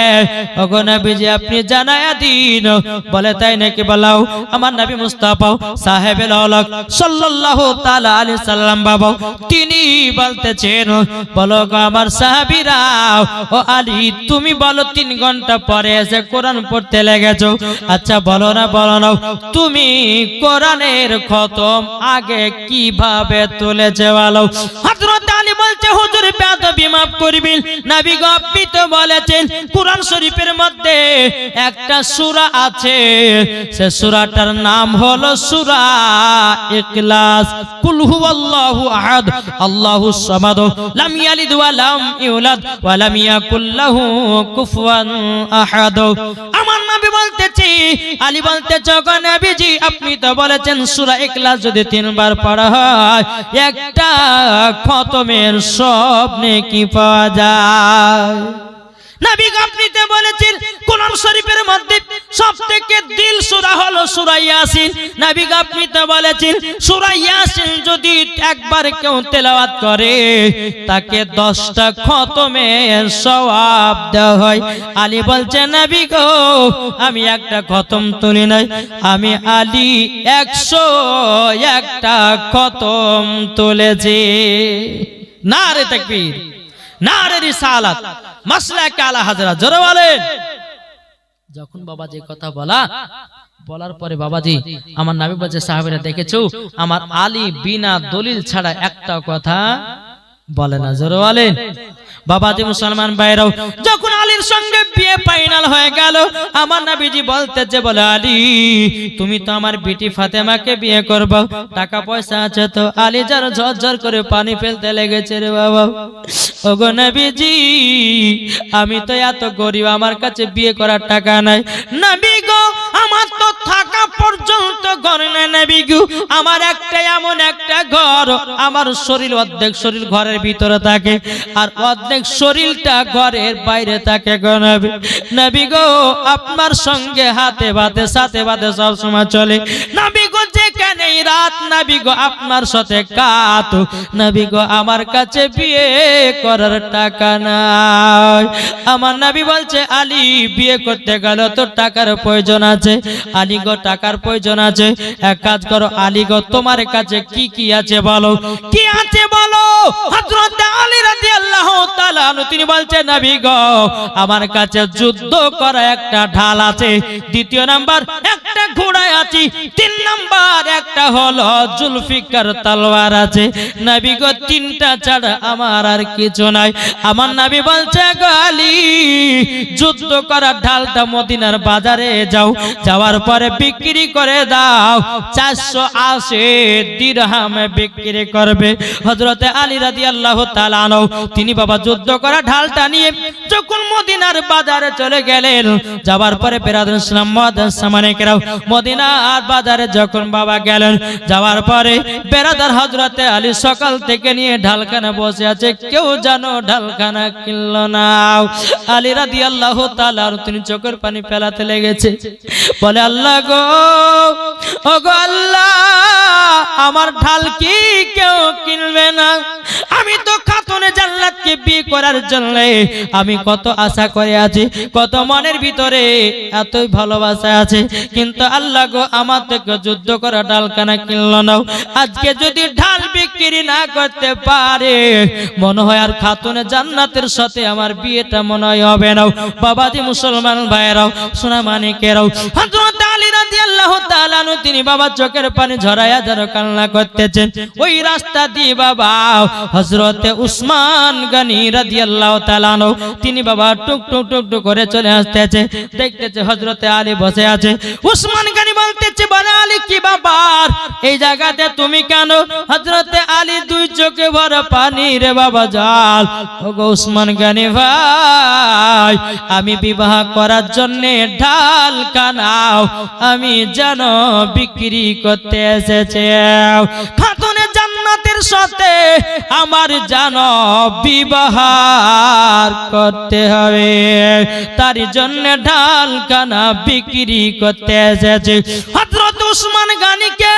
ও গো নবীজি আপনি জানায়া দিন। বলে তাই নাকি? বলাও। আমার নবী মুস্তাফা সাহেবের আলক সাল্লাল্লাহু তাআলা আলাইহি সাল্লাম বাবা তিনি বলতেছেন বলো গো আমার সাহাবীরা ও আলী তুমি বলো 3 ঘন্টা পরে এসে কোরআন পড়তে লেগেছো, আচ্ছা বলো না তুমি কোরআনের খতম আগে কিভাবে তুলেছে বলো? হযরত আলী বলছে হুজুর বেয়াদবি মাফ করবেন নবী গো আপনি তো বলেছেন কোরআন শরীফের মধ্যে একটা সূরা আছে, সে সূরাটার নাম হলো সূরা ইখলাস। কুল হুয়াল্লাহু আহাদ আল্লাহুস সামাদ লাম ইয়ালিদ ওয়া লাম ইউলাদ ওয়া লাম ইয়াকুল লাহু কুফুয়ান আহাদ। আমার নবী বলতেছি আলী বলতেছে গো নবীজি আপনি তো বলেছেন সূরা ইখলাস যদি 3 বার পড়া হয় একটা খতমের সব নেকি পাওয়া যায়। নবী আপনিতে বলেছেন কোরআন শরীফের মধ্যে সবথেকে দিল সূরা হলো সূরা ইয়াসিন। নবী আপনিতে বলেছেন সূরা ইয়াসিন যদি একবার কেউ তেলাওয়াত করে তাকে 10টা খতমের সওয়াব দেওয়া হয়। আলী বলছে নবী গো আমি একটা খতম তুলি নাই, আমি আলী 101টা খতম তুলেছি। নারে তাকবীর, নারে রিসালাত, মাসলাকে আলা হাজরা, জোরে বলেন। যখন বাবাজি কথা বলার পরে বাবাজি আমার নবী বলছে সাহাবীরা দেখেছো আমার আলী বিনা দলিল ছাড়া একটা কথা বলে না, জোরে বলেন। বাবাজি মুসলমান ভাইরাও যখন আলীর সঙ্গে বিয়ে ফাইনাল হয়ে গেল আমার নবীজি বলতেছে বলে আলী তুমি তো আমার বিটি ফাতেমাকে বিয়ে করবে, টাকা পয়সা আছে তো? আলী যার ঝরঝর করে পানি ফেলতে লেগেছে রে বাবা। ওগো নবীজি আমি তো এত গরিব, আমার কাছে বিয়ে করার টাকা নাই। নবী গো আমার তো থাকা পর্যন্ত ঘর নাই নবী গো, আমার একটা এমন একটা ঘর, আমার শরীর অর্ধেক শরীর ঘরের ভিতরে থাকে আর অর্ধেক শরীরটা ঘরের বাইরে থাকে গো নবী। নবী গো আপনার সঙ্গে হাতে বাতে সাথে বাতে সব সময় চলে নবী গো, যেখানে রাত নবী গো আপনার সাথে কাত। নবী গো আমার কাছে বিয়ে করার টাকা নাই। আমার নবী বলছে আলী বিয়ে করতে গেল তো টাকার প্রয়োজন আছে। আলী গো টাকার প্রয়োজন আছে, এক কাজ করো আলী গো তোমার কাছে কি কি আছে বলো, কি আছে বলো। হযরত আলী রাদিয়াল্লাহু তাআলা তিনি বলছে নবী গো আমার কাছে যুদ্ধ করা একটা ঢাল আছে, দ্বিতীয় নাম্বার একটা ঘোড়া আছে, 3 নাম্বার একটা হলো জুলফিকার তলোয়ার আছে। নবী গো 3টা ছাড়া আমার আর কিছু নাই। আমার নবী বলছে গো আলী যুদ্ধ করা ঢালটা মদিনার বাজারে যাও, যাওয়ার পরে বিক্রি করে দাও, 480 দিরহামে বিক্রি করবে। হযরত আলী রাদিয়াল্লাহু তাআলা আনহু তিনি বাবা যুদ্ধ করা ঢালটা নিয়ে যখন মদিনার বাজারে চলে গেলেন, যাওয়ার পরে বেরাদুল ইসলাম মুআদ্দাস সামানে কেরাও মদিনার বাজারে যখন বাবা গেলেন, যাওয়ার পরে বেরাদার হযরতে আলী সকাল থেকে নিয়ে ঢালখানা বসে আছে, কেউ জানো ঢালখানা কিনল না। আলী রাদিয়াল্লাহু তাআলা তিনি চোখের পানি ফেলাতে লেগেছে, বলে আল্লাহ গো ও গো আল্লাহ আমার ঢাল কি কেউ কিনবে না? আমি তো খাতুনে জান্নাতকে বিয়ে করার জন্য আমি কত আশা করে আছি, কত মনের ভিতরে এতই ভালোবাসা আছে, কিন্তু আল্লাহ গো আমার থেকে যুদ্ধ করা ঢালখানা কিনল না। আজকে যদি ঢাল বিক্রি না করতে পারে মনে হয় আর খাতুনে জান্নাতের সাথে আমার বিয়েটা মনে হয় হবে না। বাবাজি মুসলমান ভাইরাও সোনা মানিকেরাও হযরত আলী রাদিয়াল্লাহু তাআলা তিনি বাবা চোখের পানি ঝরায়া যেন কান্না করতেছেন। ওই রাস্তা দিয়ে বাবা হযরতে উসমান গনি রাদিয়াল্লাহু তাআলা তিনি বাবা টুক টুক টুক টুক করে চলে আসতেছে, দেখতেছে হযরতে আলী বসে আছে। উসমান গনি বলতেছে বলে আলী কি ব্যাপার এই জায়গাতে তুমি কেন? হযরতে আলী দুই চোখে ভরা পানি রে বাবা জাল। ওগো উসমান গনি ভাই আমি বিবাহ করার জন্য ঢাল কানাও আমি যেন বিক্রি করতে এসেছে, খাতুনে জান্নাতের সাথে আমার যেন বিবাহ করতে হবে, তার জন্য ঢাল কানা বিক্রি করতে এসেছে। হযরত উসমান গনিকে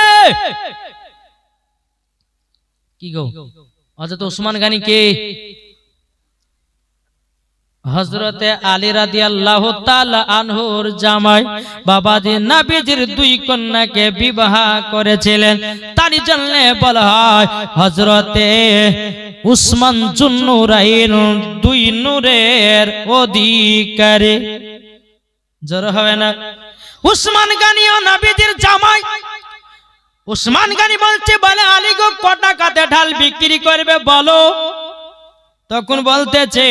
কি গো হযরত উসমান গনিকে হযরতে আলী রাদিয়াল্লাহু তাআলা আনহুর জামাই বাবাজি নবীজির দুই কন্যাকে বিবাহ করেছিলেন, তার জন্য বলা হয় হযরতে উসমান জুন্নুরাইন দুই নূরের অধিকারী। জোর হবে না? উসমান গনি ও নবীজির জামাই। উসমান গনি বলছে বলে আলী গো কত টাকাতে ঢাল বিক্রি করবে বলো? তখন বলতেছে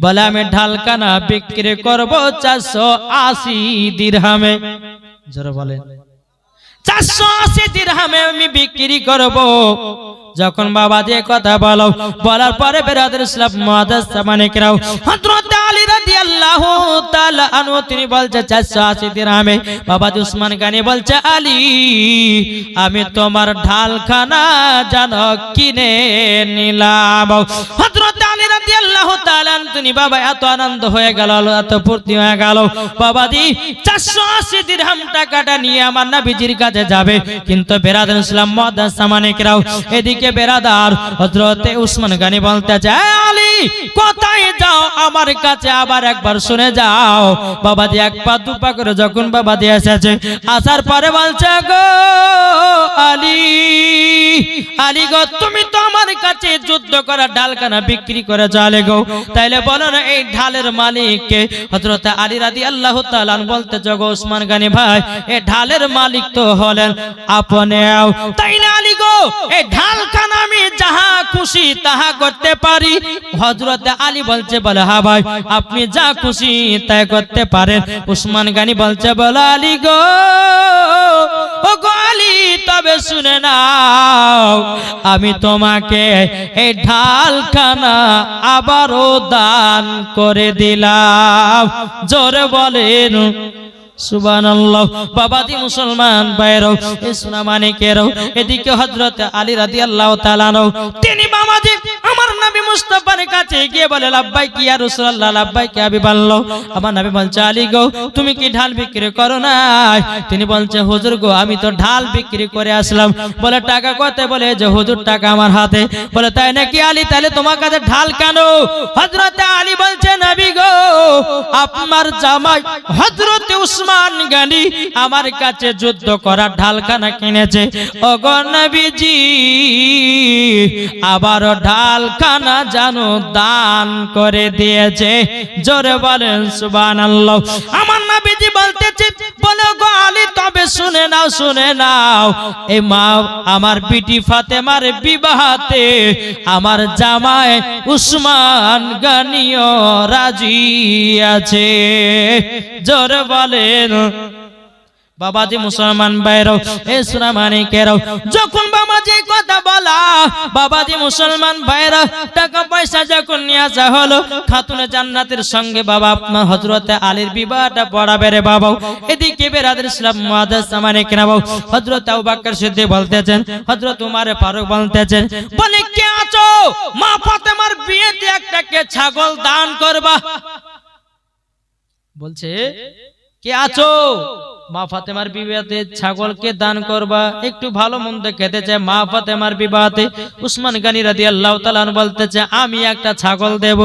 বলে আমি ঢালখানা বিক্রি করব 480 দিরহামে। জোরে বলেন 480 দিরহামে আমি বিক্রি করব। যখন বাবা যে কথা বলো বলার পরে বেরাদুল ইসলাম মুআদ্দাস সামানে কেরাও হযরত আলী রাদিয়াল্লাহু তাআলা আনহু তিনি বলছে 480 দিরহামে। বাবা উসমান গনি বলছে আলী আমি তোমার ঢালখানা জানো কিনে নিলাম। হযরত আলী রাদিয়াল্লাহু তাআলা তিনি বাবা এত আনন্দ হয়ে গেল, এত ফুর্তি হয়ে গেল, বাবাজি 480 দিরহাম টাকাটা নিয়ে আমার নবীজির কাছে যাবে। কিন্তু বেরাদার ইসলাম মুআদ্দাস সামানিকরাও, এদিকে বেরাদার হযরতে উসমান গনি বলতে যায়, আলী কোথায় যাও, আমার কাছে আবার একবার শুনে যাও। বাবাজি এক পা দু পা করে যখন বাবাজি এসেছে, আসার পরে বলছে, গো আলী, আলী গো, তুমি তো আমার কাছে যুদ্ধ করা ঢালখানা বিক্রি করে চলে গো, তাইলে বলো না এই ঢালের মালিককে? হযরত আলী রাদিয়াল্লাহু তাআলা বলতে, গো উসমান গনি ভাই, এই ঢালের মালিক তো হলেন আপনিও, তাই না আলী গো? এই ঢালখানা আমি যাহা খুশি তাহা করতে পারি। হযরত আলী বলছে, বলে হ্যাঁ ভাই, আপনি যা খুশি তাই করতে পারেন। উসমান গনি বলছে, বলো আলী গো, ও গো আলী, তবে শুনে নাও, আমি তোমাকে এই ঢালখানা আবারও দান করে দিলাম। জোরে বলেন সুবহানাল্লাহ। বাবাজি মুসলমান ভাইরাও, এই সোনামানিকেরাও, এদিকে হযরত আলী রাদিয়াল্লাহু তাআলা তিনি বাবাজি আমার নবী মুস্তাফার কাছে গিয়ে বলে, লাব্বাইক ইয়া রাসূলুল্লাহ, লাব্বাইক ইয়া হাবিবাল্লাহ। আমার নবী বলছে, আলী গো, তুমি কি ঢাল বিক্রি করো না? তিনি বলছে, হুজুর গো, আমি তো ঢাল বিক্রি করে আসলাম। বলে টাকা কত? বলে যে হুজুর টাকা আমার হাতে। বলে তাই নাকি আলী, তাহলে তোমার কাছে ঢাল কেন? হযরত আলী বলছে, নবী গো, আপনার জামাই হযরত উসমান গনি আমার কাছে যুদ্ধ করার ঢালখানা কিনেছে। ওগো নবীজি, আবার ঢালখানা জানো দান করে দিয়েছে। জোরে বলেন সুবহানাল্লাহ। আমার নবীজি বলতেছে, বলো গো আলী, তবে শুনে নাও, শুনে নাও, এই মা আমার বিটি ফাতেমার বিবাহতে আমার জামাই উসমান গনিও রাজি আছে। জোরে বলেন বাবাজি মুসলমান ভাইরাও, এ সোনামানিকেরাও, যখন বাবাজি কথা বলা, বাবাজি মুসলমান ভাইরা, টাকা পয়সা যখন নিয়ে আসা হলো, খাতুনে জান্নাতের সঙ্গে বাবা আপনার হযরত আলীর বিবাহটা পড়াবে রে বাবা। এদিকে বেরাদার ইসলাম মুআদ্দাস সামানিকেরাও, হযরত আবু বকর সিদ্দিক বলতেছেন, হযরত উমর ফারুক বলতেছেন, বলে কে আছো মা ফাতেমার বিয়েতে একটা কে ছাগল দান করবা? বলছে, কে আছো মা ফাতেমার বিবাহতে ছাগলকে দান করবা? একটু ভালো মন্দ খেতে চায় মা ফাতেমার বিবাহতে। উসমান গনি রাদিয়াল্লাহু তাআলা বলতেছে, আমি একটা ছাগল দেব।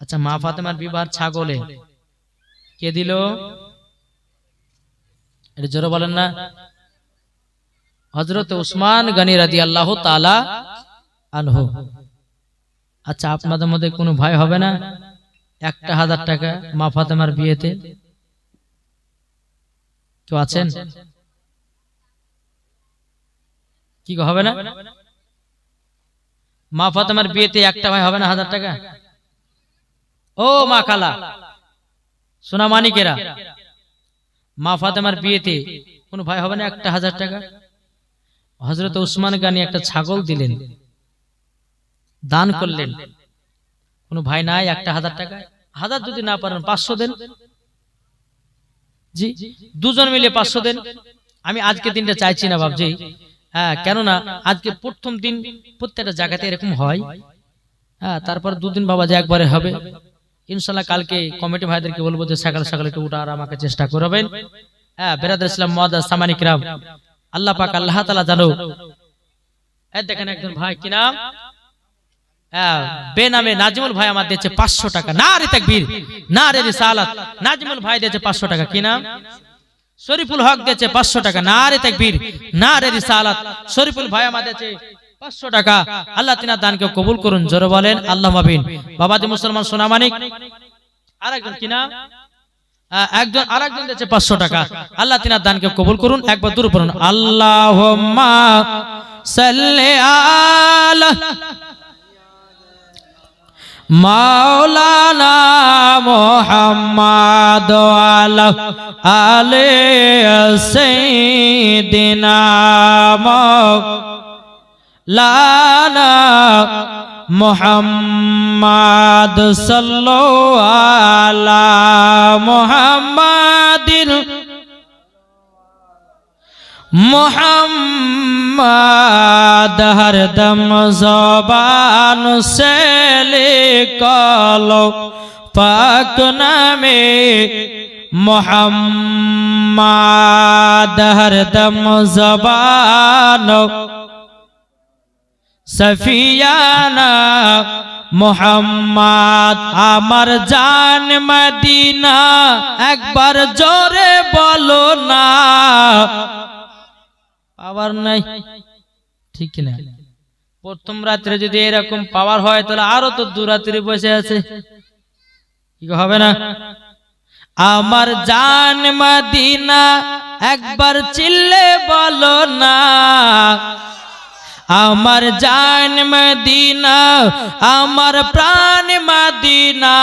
আচ্ছা, মা ফাতেমার বিবাহের ছাগলে কে দিল? এটা জোরে বলেন না। হযরত উসমান গনি রাদিয়াল্লাহু তাআলা আনহু। আচ্ছা, আপনাদের মধ্যে কোনো ভাই হবে না 1000 টাকা মা ফাতেমার বিয়েতে? কেউ আছেন? কি হবে না? মা ফাতেমার বিয়েতে একটা ভাই হবে না 1000 টাকা? ও মা খালা, সোনামানিকেরা, মা ফাতেমার বিয়েতে কোন ভাই হবে না 1000 টাকা? হযরত উসমান গনি একটা ছাগল দিলেন, দান করলেন। কোন ভাই নাই 1000 টাকা? 1000 যদি না পারেন 500 দেন। জি, দুজন মিলে 500 দেন। আমি আজকে দিনটা চাইছি না বাবজি, হ্যাঁ, কেননা আজকে প্রথম দিন প্রত্যেকটা জায়গাতে এরকম হয়। হ্যাঁ, তারপর দুদিন বাবা যে একবারে হবে ইনশাআল্লাহ। কালকে কমিটি ভাইদেরকে বলবো যে সকাল সকালে একটু উঠার আমাকে চেষ্টা করবেন। হ্যাঁ, বেরাদার ইসলাম মুআদ্দাস সামানিকরাম, আল্লাহ পাক আল্লাহ তাআলা জানো। এই দেখেন একজন ভাই, কি নাম? বেনামে নাজিমুল ভাই আমার দিয়েছে 500 টাকা। নারে তাকবীর, নারে রিসালাত। নাজিমুল ভাই দিয়েছে 500 টাকা। কি নাম? শরীফুল হক দিয়েছে 500 টাকা। নারে তাকবীর, নারে রিসালাত। শরীফুল ভাই আমার দিয়েছে 500 টাকা। আল্লাহ তিনার দানকে কবুল করুন। জোরে বলেন আল্লাহুম্মা আমিন। বাবাজি মুসলমান সোনামানিক, আরেকজন কি নাম? একজন আরেকজন দিয়েছে 500 টাকা। আল্লাহ তিনার দানকে কবুল করুন। একবার দূর পড়ুন, আল্লাহুম্মা সাল্লি আলা মাওলানা মুহাম্মদ ওয়ালা আলে সাইয়্যিদিনা মাওলানা মুহাম্মদ সাল্লাল্লাহু আলা মুহাম্মাদিন मोहम्मद हरदम ज़बान से निकालो पाक नामे मोहम्मद हरदम ज़बान सफियाना मोहम्मद आमर जान मदीना एक बार जोरे बोलो ना पावर नहीं ठीक ना प्रथम रात्रे যদি এরকম পাওয়ার হয় তাহলে আরো তো দু রাত্রি বসে আছে কি হবে না আমার জান মদিনা একবার চিল্লে বলো না আমার জান মদিনা আমার প্রাণ মদিনা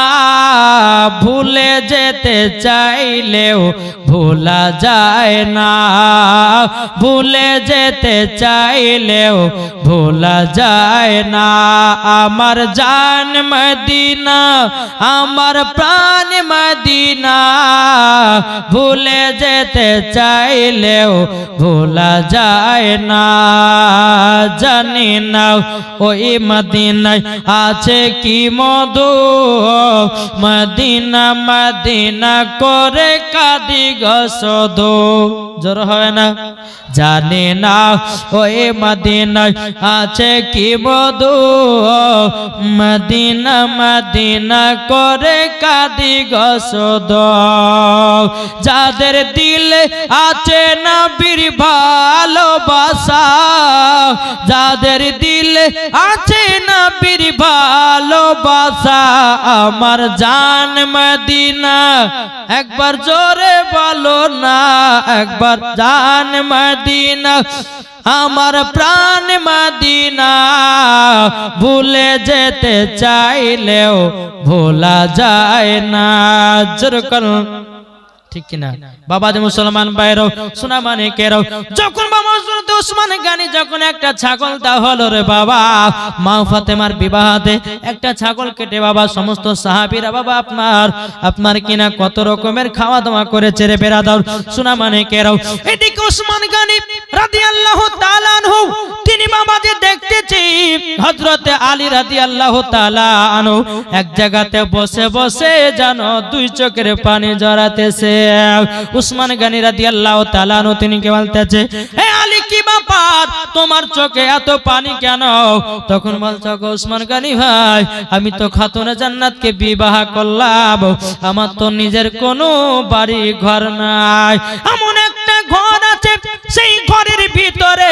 ভুলে যেতে চাইলেও ভোলা যায় না ভুলে যেতে চাইলেও ভোলা যায় না আমার জান মদিনা আমার প্রাণ মদিনা ভুলে যেতে চাইলেও ভোলা যায় না জানি না ওই মদিনায় আছে কি মধু মদিনা মদিনা করে কাঁদি গো শুধু জোর হয় না জানি না ওই মদিনায় আছে কি মধু মদিনা মদিনা করে কাঁদি গো শুধু যাদের দিলে আছে নবীর ভালোবাসা যাদের দিলে আছে নবীর ভালোবাসা আমার জান মদিনা একবার জোরে বলো না একবার জান মদিনা আমার প্রাণ মদিনা ভুলে যেতে চাইলেও ভোলা যায় না জোরে করুন ঠিক কিনা বাবাজি মুসলমান ভাইরাও সোনা মানিকেরাও যখন বাবা হযরত ওসমান গনি যখন একটা ছাগল দেওয়া হলো রে বাবা মা ফাতেমার বিবাহতে একটা ছাগল কেটে বাবা সমস্ত সাহাবীরা বাবা আপনার কিনা কত রকমের খাওয়া দাওয়া করেছে রে বেরাদার সোনা মানিকেরাও এদিকে ওসমান গনি রাদিয়াল্লাহু তাআলা আনহু তিনি বাবাজি দেখতেছি হযরতে আলী রাদিয়াল্লাহু তাআলা আনহু এক জায়গাতে বসে বসে জানো দুই চোখের পানি ঝরাতেছে উসমান গনি রাদিয়াল্লাহু তাআলা আনহু তিনি কে বলতেছে হে আলী কি ব্যাপার তোমার চোখে এত পানি কেন তখন বলছো গো উসমান গনি ভাই আমি তো খাতুনে জান্নাতকে বিবাহ করলাম আমার তো নিজের কোনো বাড়ি ঘর নাই এমন একটা ঘর আছে সেই ঘরের ভিতরে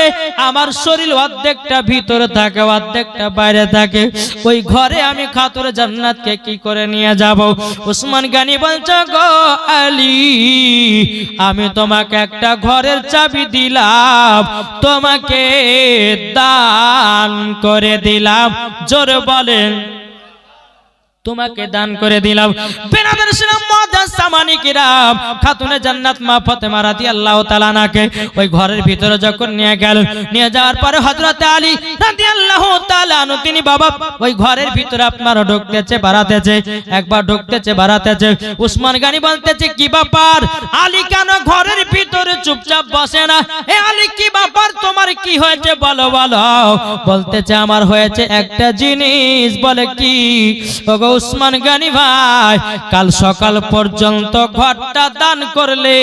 আমার শরীর অর্ধেকটা ভিতরে থাকে অর্ধেকটা বাইরে থাকে ওই ঘরে আমি খাতুনে জান্নাতকে কি করে নিয়ে যাব উসমান গনি বলছো গো আলী আমি তোমাকে একটা ঘরের চাবি দিলাম তোমাকে দান করে দিলাম জোরে বলেন তোমাকে দান করে দিলাম বেনাদের ছিলাম মুআজ্জাজ সামানি কিরাম খাতুনে জান্নাত মা ফাতেমা রাদিয়াল্লাহু তাআলা আনহাকে ওই ঘরের ভিতরে যখন নিয়ে গেল নিয়ে যাওয়ার পরে হযরত আলী রাদিয়াল্লাহু তাআলা আনহু তিনি বাবা ওই ঘরের ভিতরে আপনার ঢুকতেছে বাড়াতেছে একবার ঢুকতেছে বাড়াতেছে উসমান গনি বলতেছে কি ব্যাপার আলী কেন ঘরের ভিতরে চুপচাপ বসে না এ আলী কি ব্যাপার তোমার কি হয়েছে বলো বলো বলতেছে আমার হয়েছে একটা জিনিস বলে কি ওগো উসমান গনি ভাই কাল সকাল পর্যন্ত ঘরটা দান করলে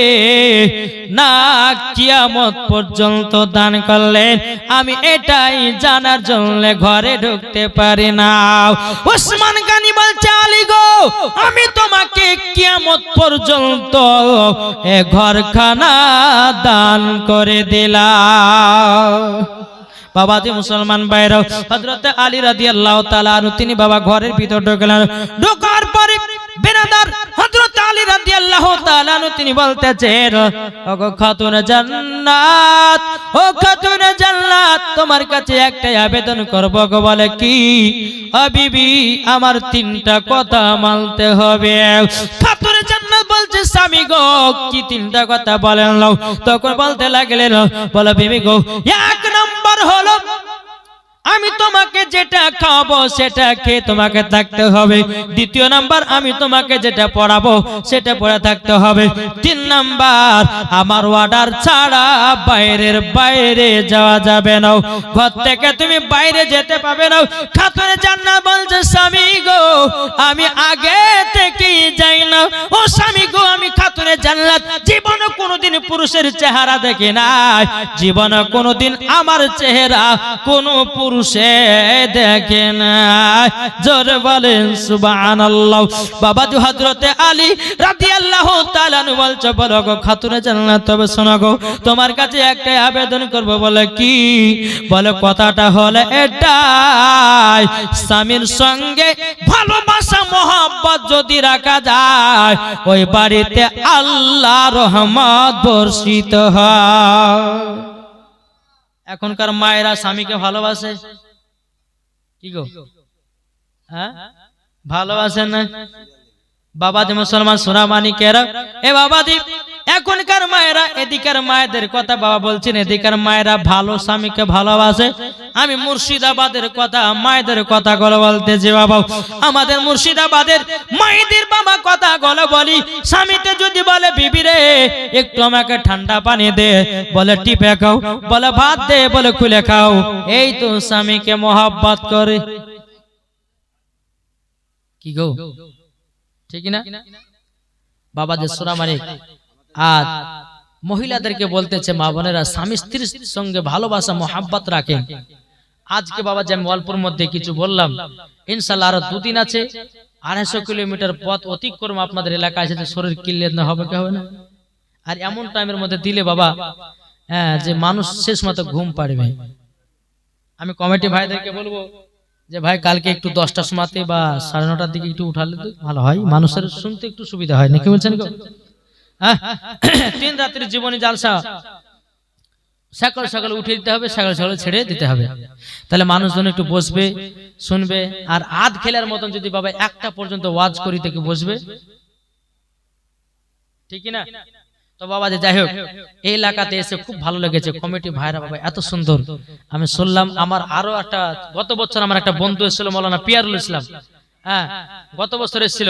না কিয়ামত পর্যন্ত দান করলে আমি এটাই জানার জন্য ঘরে ঢুকতে পারি না উসমান গনি বলছে আলী গো আমি তোমাকে কিয়ামত পর্যন্ত এ ঘরখানা দান করে দিলাম বাবাজি মুসলমান ভাইরাও হযরত আলী রাদিয়াল্লাহু তাআলা আনহু তিনি বাবা ঘরের ভিতর ঢুকলেন ঢোকার পরে বেনাদার হযরত আলী রাদিয়াল্লাহু তাআলা আনহু তিনি বলতেছেন ওগো খাতুনে জান্নাত ও খাতুনে জান্নাত তোমার কাছে একটাই আবেদন করব গো বলে কি হাবিবি আমার তিনটা কথা মানতে হবে খাতুনে জান্নাত বলছে স্বামী গো কি তিনটা কথা বলেন নাও তখন বলতে লাগলেন বলে বিবি গো এক নাম্বার হলো আমি তোমাকে যেটা খাওয়াবো সেটা খেয়ে তোমাকে থাকতে হবে। দ্বিতীয় নাম্বার, আমি তোমাকে যেটা পড়াবো সেটা পড়ে থাকতে হবে। 3 নাম্বার, আমার অর্ডার ছাড়া বাইরে যাওয়া যাবে না। ঘর থেকে তুমি বাইরে যেতে পাবে না। খাতুনে জান্নাত বলছে, স্বামী গো আমি আগে থেকেই যাই না। ও স্বামী গো, আমি খাতুনে জান্নাত জীবনে কোনোদিন পুরুষের চেহারা দেখি নাই, জীবনে কোনোদিন আমার চেহারা কোনো পুরুষে দেখে নাই। জোরে বলেন সুবহানাল্লাহ। বাবাজি হযরতে আলী রাদিয়াল্লাহু তাআলা আনহু বলছে, বলো গো খাতুনে জান্নাত, তবে শোনো গো তোমার কাছে একটা আবেদন করব। বলে কি? বলে কথাটা হলো এটাই, স্বামীর সঙ্গে ভালোবাসা মহব্বত যদি রাখা যায় ওই বাড়িতে আল্লাহ রহমত বর্ষিত হয়। এখনকার মায়েরা স্বামীকে ভালোবাসে কি গো? হ্যাঁ, ভালোবাসেন না? বাবাজি মুসলমান সোনামানিকেরা, এ বাবাজি এখনকার মায়েরা, এদিকার মায়েদের কথা বাবা বলছেন, এদিকার মায়েরা ভালো স্বামীকে ভালোবাসে। আমি মুর্শিদাবাদের কথা, মায়েদের কথা গুলো বলতেছি বাবা। আমাদের মুর্শিদাবাদের মায়েদের বাবা কথা গুলো বলি। স্বামীতে যদি বলে বিবি রে একটু আমাকে ঠান্ডা পানি দে, বলে টিপে খাও, বলে ভাত দে, বলে খুলে খাও, এই তো স্বামীকে মহব্বত করে। কি গো, ঠিক না বাবা? যে সোনামানি আজ মহিলাদেরকে বলতেছে, মা বোনেরা স্বামী স্ত্রীর সঙ্গে ভালোবাসা মহব্বত রাখেন। আজকে বাবা যে আমি অল্পর মধ্যে কিছু বললাম, ইনশাআল্লাহ আরো 2 দিন আছে, 250 কিলোমিটার পথ অতিক্রম আপনাদের এলাকায় এসে শরীর ক্লিয়ার না হবে, কে হবে না? আর এমন টাইমের মধ্যে দিলে বাবা যে মানুষ শেষ মতো ঘুম পাড়বে। আমি কমিটি ভাইদেরকে বলবো যে ভাই কালকে একটু 10টার সময়তে বা 9:30টার দিকে একটু উঠালে তো ভালো হয়, মানুষের শুনতে একটু সুবিধা হয়, নাকি বলছেন গো? 3 রাতের জীবনী জালসা সকাল সকাল উঠে দিতে হবে, সকাল সকাল ছেড়ে দিতে হবে, তাহলে মানুষজন একটু বসবে, শুনবে। আর আধ খেলার মতন যদি বাবা 1টা পর্যন্ত ওয়াজ করি থেকে বসবে, ঠিক না? তো বাবা যে যাই হোক, এই এলাকাতে এসে খুব ভালো লেগেছে। কমিটি ভাইরা বাবা এত সুন্দর, আমি শুনলাম। আমার আরো একটা, গত বছর আমার একটা বন্ধু এসেছিল, মৌলানা পিয়ারুল ইসলাম, হ্যাঁ গত বছর এসেছিল।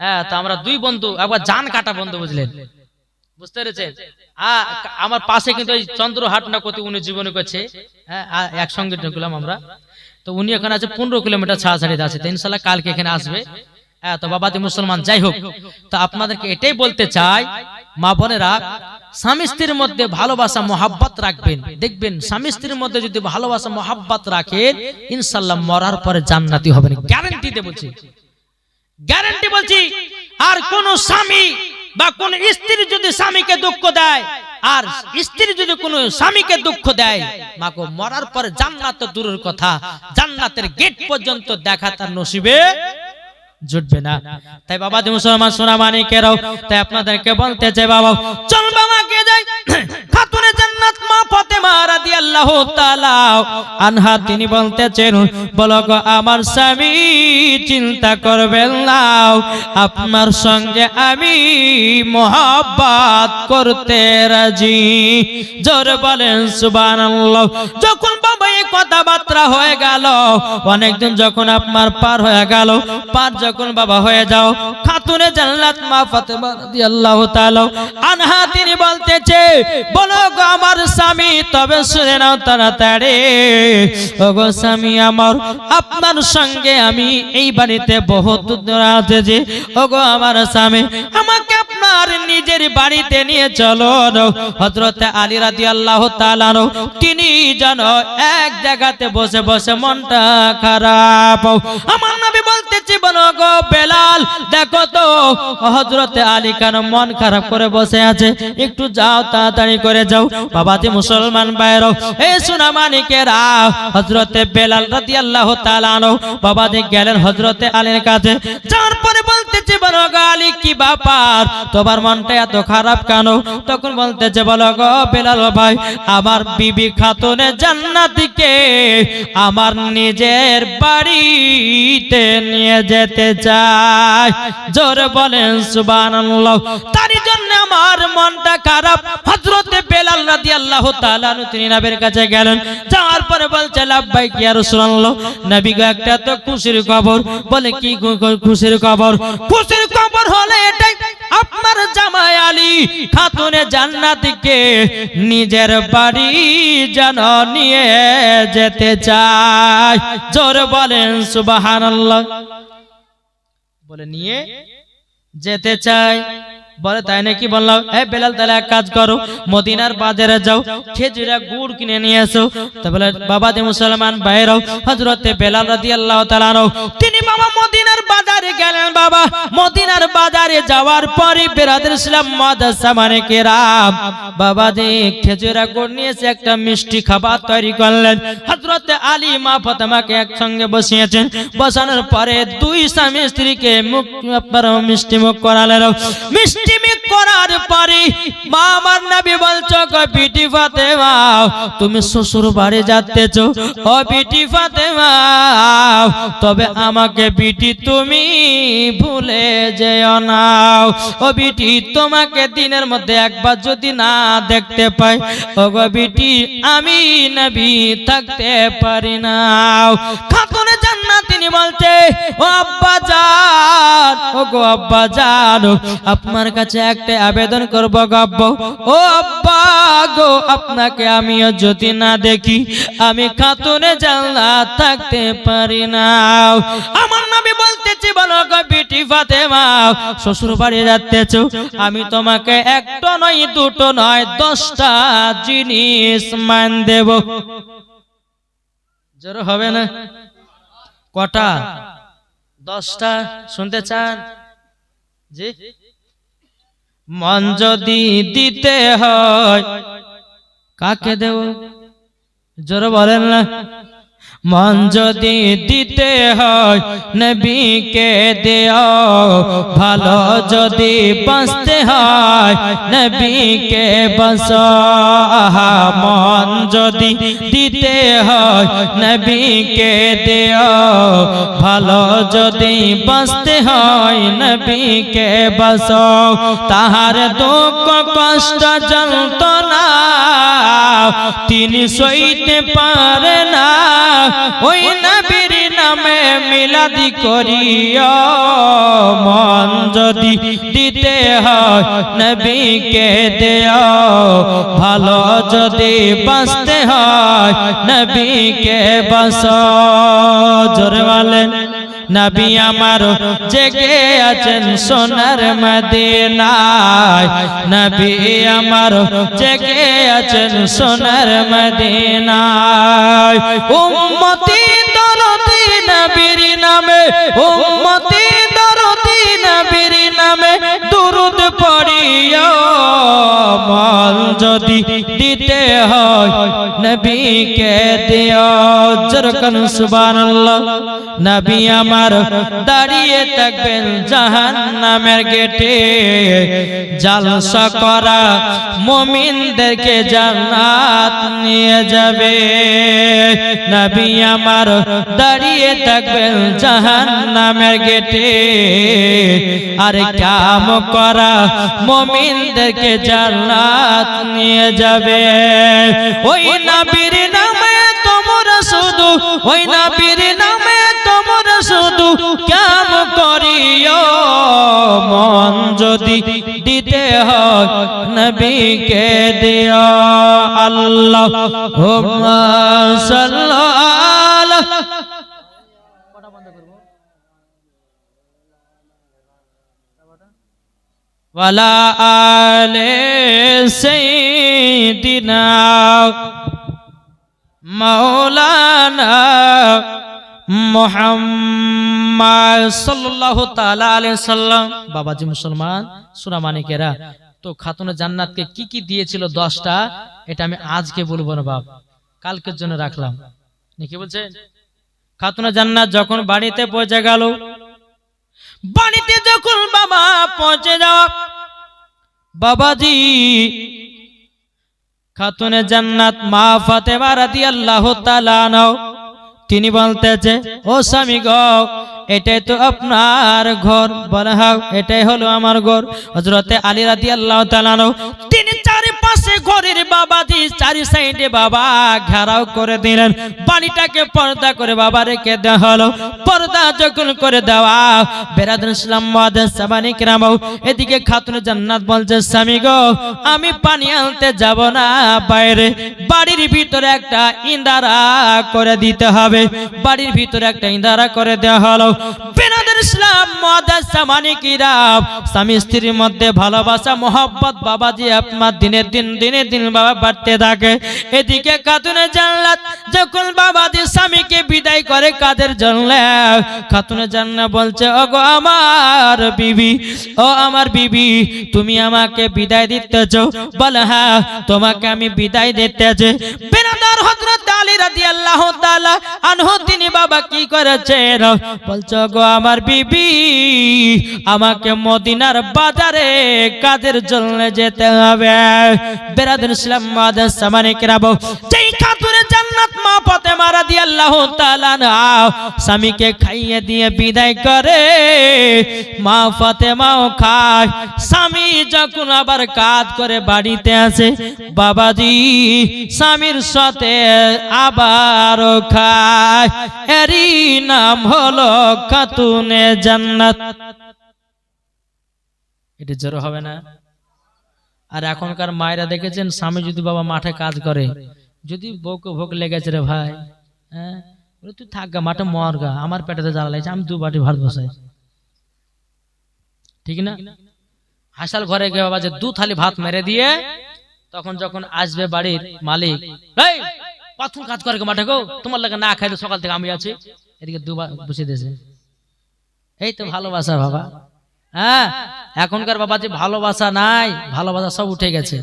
হ্যাঁ, তো আমরা 2 বন্ধু, একবার জান কাটা বন্ধু, বুঝলেন, বুঝতে পেরেছেন? আমার পাশে কিন্তু ওই চন্দ্রহাট না কত উনি জীবনে করছে, হ্যাঁ একসঙ্গে ঢুকলাম আমরা। তো উনি এখানে আছে 15 কিলোমিটার ছাড়াছাড়িতে আছে, তো ইনশাআল্লাহ কালকে এখানে আসবে। তো বাবাজি মুসলমান, যাই হোক, তো আপনাদেরকে এটাই বলতে চাই, মা বোনেরা স্বামী স্ত্রীর মধ্যে ভালোবাসা মহব্বত রাখবেন। দেখবেন স্বামী স্ত্রীর মধ্যে যদি ভালোবাসা মহব্বত রাখেন, ইনশাআল্লাহ মরার পরে জান্নাতি হবেন, গ্যারান্টি দিয়ে বলছি, গ্যারান্টি বলছি। আর কোন স্বামী বা কোন স্ত্রী যদি স্বামীকে দুঃখ দেয়, আর স্ত্রী যদি কোন স্বামীকে দুঃখ দেয়, মাগো মরার পরে জান্নাত তো দূরের কথা, জান্নাতের গেট পর্যন্ত দেখা তার নসিবে জুটবে না। তাই বাবা যে মুসলমান সোনামানিকেরাও, তাই আপনাদেরকে বলতে চাই বাবা, চল বাবা কে যাই খাতুনে জান্নাত মা ফাতেমা রাদিয়াল্লাহু তাআলা আনহা, তিনি বলতেছেন, বলো গো আমার স্বামী চিন্তা করবেন না, আপনার সঙ্গে আমি মহব্বত করতে রাজি। জোরে বলেন সুবহানাল্লাহ। যখন বাবা এই কথাবার্তা হয়ে গেল, অনেকদিন যখন আপনার পার হয়ে গেল, পার যখন বাবা হয়ে যাও, খাতুনে জান্নাত মা ফাতেমা রাদিয়াল্লাহু তাআলা আনহা, তিনি বলতেছে, বলো গো আমার স্বামী, তবে শুনে নাও তাড়াতাড়ি, ওগো স্বামী আমার, আপনার সঙ্গে আমি এই বাড়িতে বহুত দূর আছি। ওগো আমার স্বামী, আমাকে আপনার নিজের বাড়িতে নিয়ে চলো। হযরত আলী রাদিয়াল্লাহু তাআলা তিনি যেন এক জায়গাতে বসে বসে মনটা খারাপ। আমার নবী বলতেছে, বলো গো বেলাল, দেখো তো হযরত আলী কেন মন খারাপ করে বসে আছে, একটু যাও, তাড়াতাড়ি করে যাও। বাবাজি মুসলমান ভাইরা, এই সোনামানিকেরা, হযরত বেলাল রাদিয়াল্লাহু তাআলা বাবাজি গেলেন হযরত আলীর কাছে। যার পরে বলতেছে, বলো গো আলী কি ব্যাপার, তোমার মনটা এত খারাপ কেন? তখন বলতেছে, বলো গো বেলাল ভাই, আমার বিবি খাতুনে জান্নাতীকে আমার নিজের বাড়িতে নিয়ে যেতে চাই। জোরে বলেন সুবহানাল্লাহ। তার জন্য আমার মনটা খারাপ। হযরত বেলাল রাদিয়াল্লাহু তাআলা তিনি নবীর কাছে গেলেন, যাওয়ার পরে বলছে লাব্বাইক ইয়া রাসূলুল্লাহ। নবী গো একটা তো খুশির খবর। বলে কি খুশির খবর? খুশির খবর হলো এটাই, আপনার জামাই আলী খাতুনে জান্নাতকে নিজের বাড়ি যেন নিয়ে যেতে চায়। জোরে বলেন সুবহানাল্লাহ। বলে নিয়ে যেতে চায়। বলে তাই নাকি? বললাম এ বেলাল তাহলে এক কাজ করো, মদিনার বাজারে যাও, খেজুরা গুড় কিনে নিয়ে এসো। তা বলে বাবা যে মুসলমান ভাইরাও, হযরত বেলাল রাদিয়াল্লাহু তাআলা তিনি বাবা মদিনার বাজারে গেলেন। বাবা মদিনার বাজারে যাওয়ার পরে বেরাদর ইসলাম মাদ্রাসা মানে কেরাম বাবা যে খেজুরা গুড় নিয়ে এসে একটা মিষ্টি খাবার তৈরি করলেন। হযরত আলী মা ফাতেমাকে একসঙ্গে বসিয়েছেন। বসানোর পরে দুই স্বামী স্ত্রীকে মুখ মিষ্টি মুখ করালেন। মিষ্টি করার পরে মা আমার নবী বলছো গো বিটি ফাতেমা তুমি শ্বশুর বাড়ি যাচ্তেছো। ও বিটি ফাতেমা তবে আমাকে বিটি তুমি ভুলে যেও না। ও বিটি তোমাকে দিনের মধ্যে একবার যদি না দেখতে পাই, ও গো বিটি আমি নবী থাকতে পারি না। খাতুনে জান্নাত তিনি বলছে ও আব্বা জান, ও গো আব্বা জান আপনার কাছে একটা আবেদন করব গো আব্বা। ও আব্বা গো আপনাকে আমিও যদি না দেখি আমি খাতুনে জান্নাত থাকতে পারি না। আমার নবী বলতেছি বলো গো বিটি ফাতেমা শ্বশুর বাড়ি যাচ্তেছো, আমি তোমাকে একটা নয় দুটো নয় 10টা জিনিস মান দেব। জোর হবে না? কটা? 10টা। শুনতে চান? জি। মন যদি দিতে হয় কাকে দেব? জোরে বলেন না। মন যদি দিতে হয় নবীকে দেও, ভালো যদি বাঁচতে হয় নবীকে বাঁচো। মন যদি দিতে হয় নবীকে দেও, ভালো যদি বাঁচতে হয় নবীকে বাঁচো। তাহার দুঃখ কষ্ট যন্ত্রণা তিনি সইতে পারে না, ওই নবীর নামে মিলাদি করিও। মন যদি দিতে হয় নবীকে দেও, ভালো যদি বাঁচতে হয় নবীকে বাঁচো। জোরে বলেন নবী আমার জেগে আছেন সোনার মদিনায়, নবী আমার জেগে আছেন সোনার মদিনায়। উম্মতি দরদি নবীর নামে, উম্মতি দরদি নবীর নামে দুরূদ পড়িও। মন যদি দিতে হয় নবীকে দিও। জোরকান সুবহানাল্লাহ। নবী আমার দাঁড়িয়ে থাকবেন জাহান্নামের গেটে, জালসা করা মুমিনদেরকে জান্নাত নিয়ে যাবে। নবী আমার দাঁড়িয়ে থাকবেন জাহান্নামের গেটে, আর কাম করা মুমিনদেরকে জান্নাত নিয়ে যাবে। ওই নবীর নামে তোমরা শুধু, ওই নবীর নামে তোমরা শুধু কাম করিও। মন যদি দিতে হয় নবীকে দিও। আল্লাহুম্মা সাল্লি ওয়ালা আলে সাইয়্যিদিনা মাওলানা মুহাম্মদ সাল্লাল্লাহু তাআলা আলাইহি সাল্লাম। বাবাজি মুসলমান সূরা মানিকেরা, তো খাতুনে জান্নাতকে কি কি দিয়েছিল 10টা, এটা আমি আজকে বলবো না বাপ, কালকের জন্য রাখলাম। কি বলছেন? খাতুনে জান্নাত যখন বাড়িতে পৌঁছে গেল, বাড়িতে যখন বাবা পৌঁছে যাওয়া, বাবাজি খাতুনে জান্নাত মা ফাতেমা রাদিয়াল্লাহু তাআলা আনহা তিনি বলতেছে, ও স্বামী গো, এটাই তো আপনার ঘর। বলে হ্যাঁ, এটাই হলো আমার ঘর। হযরতে আলী রাদিয়াল্লাহু তাআলা তিনি চারিপাশে ঘরের বাবাজি চারি সাইডে বাবা ঘেরাও করে দিলেন। বাড়িটাকে পর্দা করে বাবা রেখে দেওয়া হলো। পর্দা যখন করে দেওয়া, বেরাদুল ইসলাম মুআদ্দিস সামানি কিরাম, এদিকে খাতুনে জান্নাত বলছে, স্বামী গো, আমি পানি আনতে যাব না বাইরে, বাড়ির ভিতরে একটা ইন্দারা করে দিতে হবে। বাড়ির ভিতরে একটা ইন্দারা করে দেওয়া হলো। বেরাদুল ইসলাম মুআদ্দিস সামানি কিরাম, স্বামী স্ত্রীর মধ্যে ভালোবাসা মহব্বত বাবাজি আপনার দিনের দিন বাবা বাড়তে থাকে। এদিকে খাতুনে জান্নাত যখন বাবাজি স্বামীকে বিদায় করে কাদের জন্য, খাতুনে জান্নাত বলছে, ওগো আমার বিবি, ও আমার বিবি, তুমি আমাকে বিদায় দিতেছো? বলে হ্যাঁ, তোমাকে আমি বিদায় দিতেছি। বেরাদার হযরত আলী রাদিয়াল্লাহু তাআলা আনহু তিনি বাবা কি করেছেন, বলছে, গো আমার বিবি, আমাকে মদিনার বাজারে কাজের জন্য যেতে হবে। বেরাদুল ইসলাম মুআদ্দিস সামানি কিরাম, যেই খাতুনে জান্নাত মা ফাতেমা রাদিয়াল্লাহু তাআলা স্বামীকে খাইয়ে দিয়ে বিদায় করে, মা ফাতেমাও খায়। স্বামী যখন আবার কাজ করে বাড়িতে আসে, বাবাজি স্বামীর সাথে আবার খায়। এরই নাম হলো খাতুনে জান্নাত। এটা জোর হবে না? আর এখনকার মায়েরা দেখেছেন, স্বামী যদি বাবা মাঠে কাজ করে, যদি বউকে ভোগ লেগেছে, রে ভাই, হ্যাঁ, তুই থাক গা, মাঠে মর গা, আমার পেটেতে জ্বালা লাগছে, আমি 2 বাটি ভাত বসাই, ঠিক না? হাসাল ঘরে গিয়ে বাবা যে 2 থালি ভাত মেরে দিয়ে, তখন যখন আসবে বাড়ির মালিক, এই কতক্ষণ কাজ করে মাঠে গো, তোমার লাগে না খাইলে সকাল থেকে আমি আছি, এদিকে 2 বসিয়ে দিয়েছে। এই তো ভালোবাসা বাবা। হ্যাঁ, এখনকার বাবা যে ভালোবাসা নাই, ভালোবাসা সব উঠে গেছে।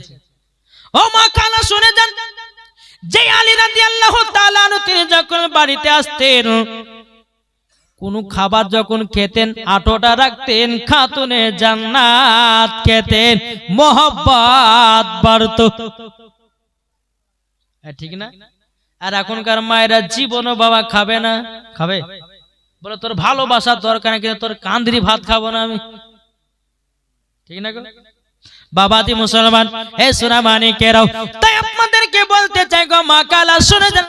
ও মা খালা শুনে যান, যে আলী রাদিয়াল্লাহু তাআলা তিনি যখন বাড়িতে আসতেন, কোন খাবার যখন খেতেন, আটোটা রাখতেন, খাতুনে জান্নাত খেতেন, মহব্বত বাড়তো, ঠিক না? আর এখনকার মায়েরা জীবনও বাবা খাবে না। খাবে? বলে তোর ভালোবাসার দরকার নেই, কিন্তু তোর কান্দিরি ভাত খাবো না আমি, ঠিক না গো বাবাজি মুসলমান? এ সোনা মানিকেরাও, তাই আপনাদেরকে বলতে চাই গো, মা খালা শুনে যান।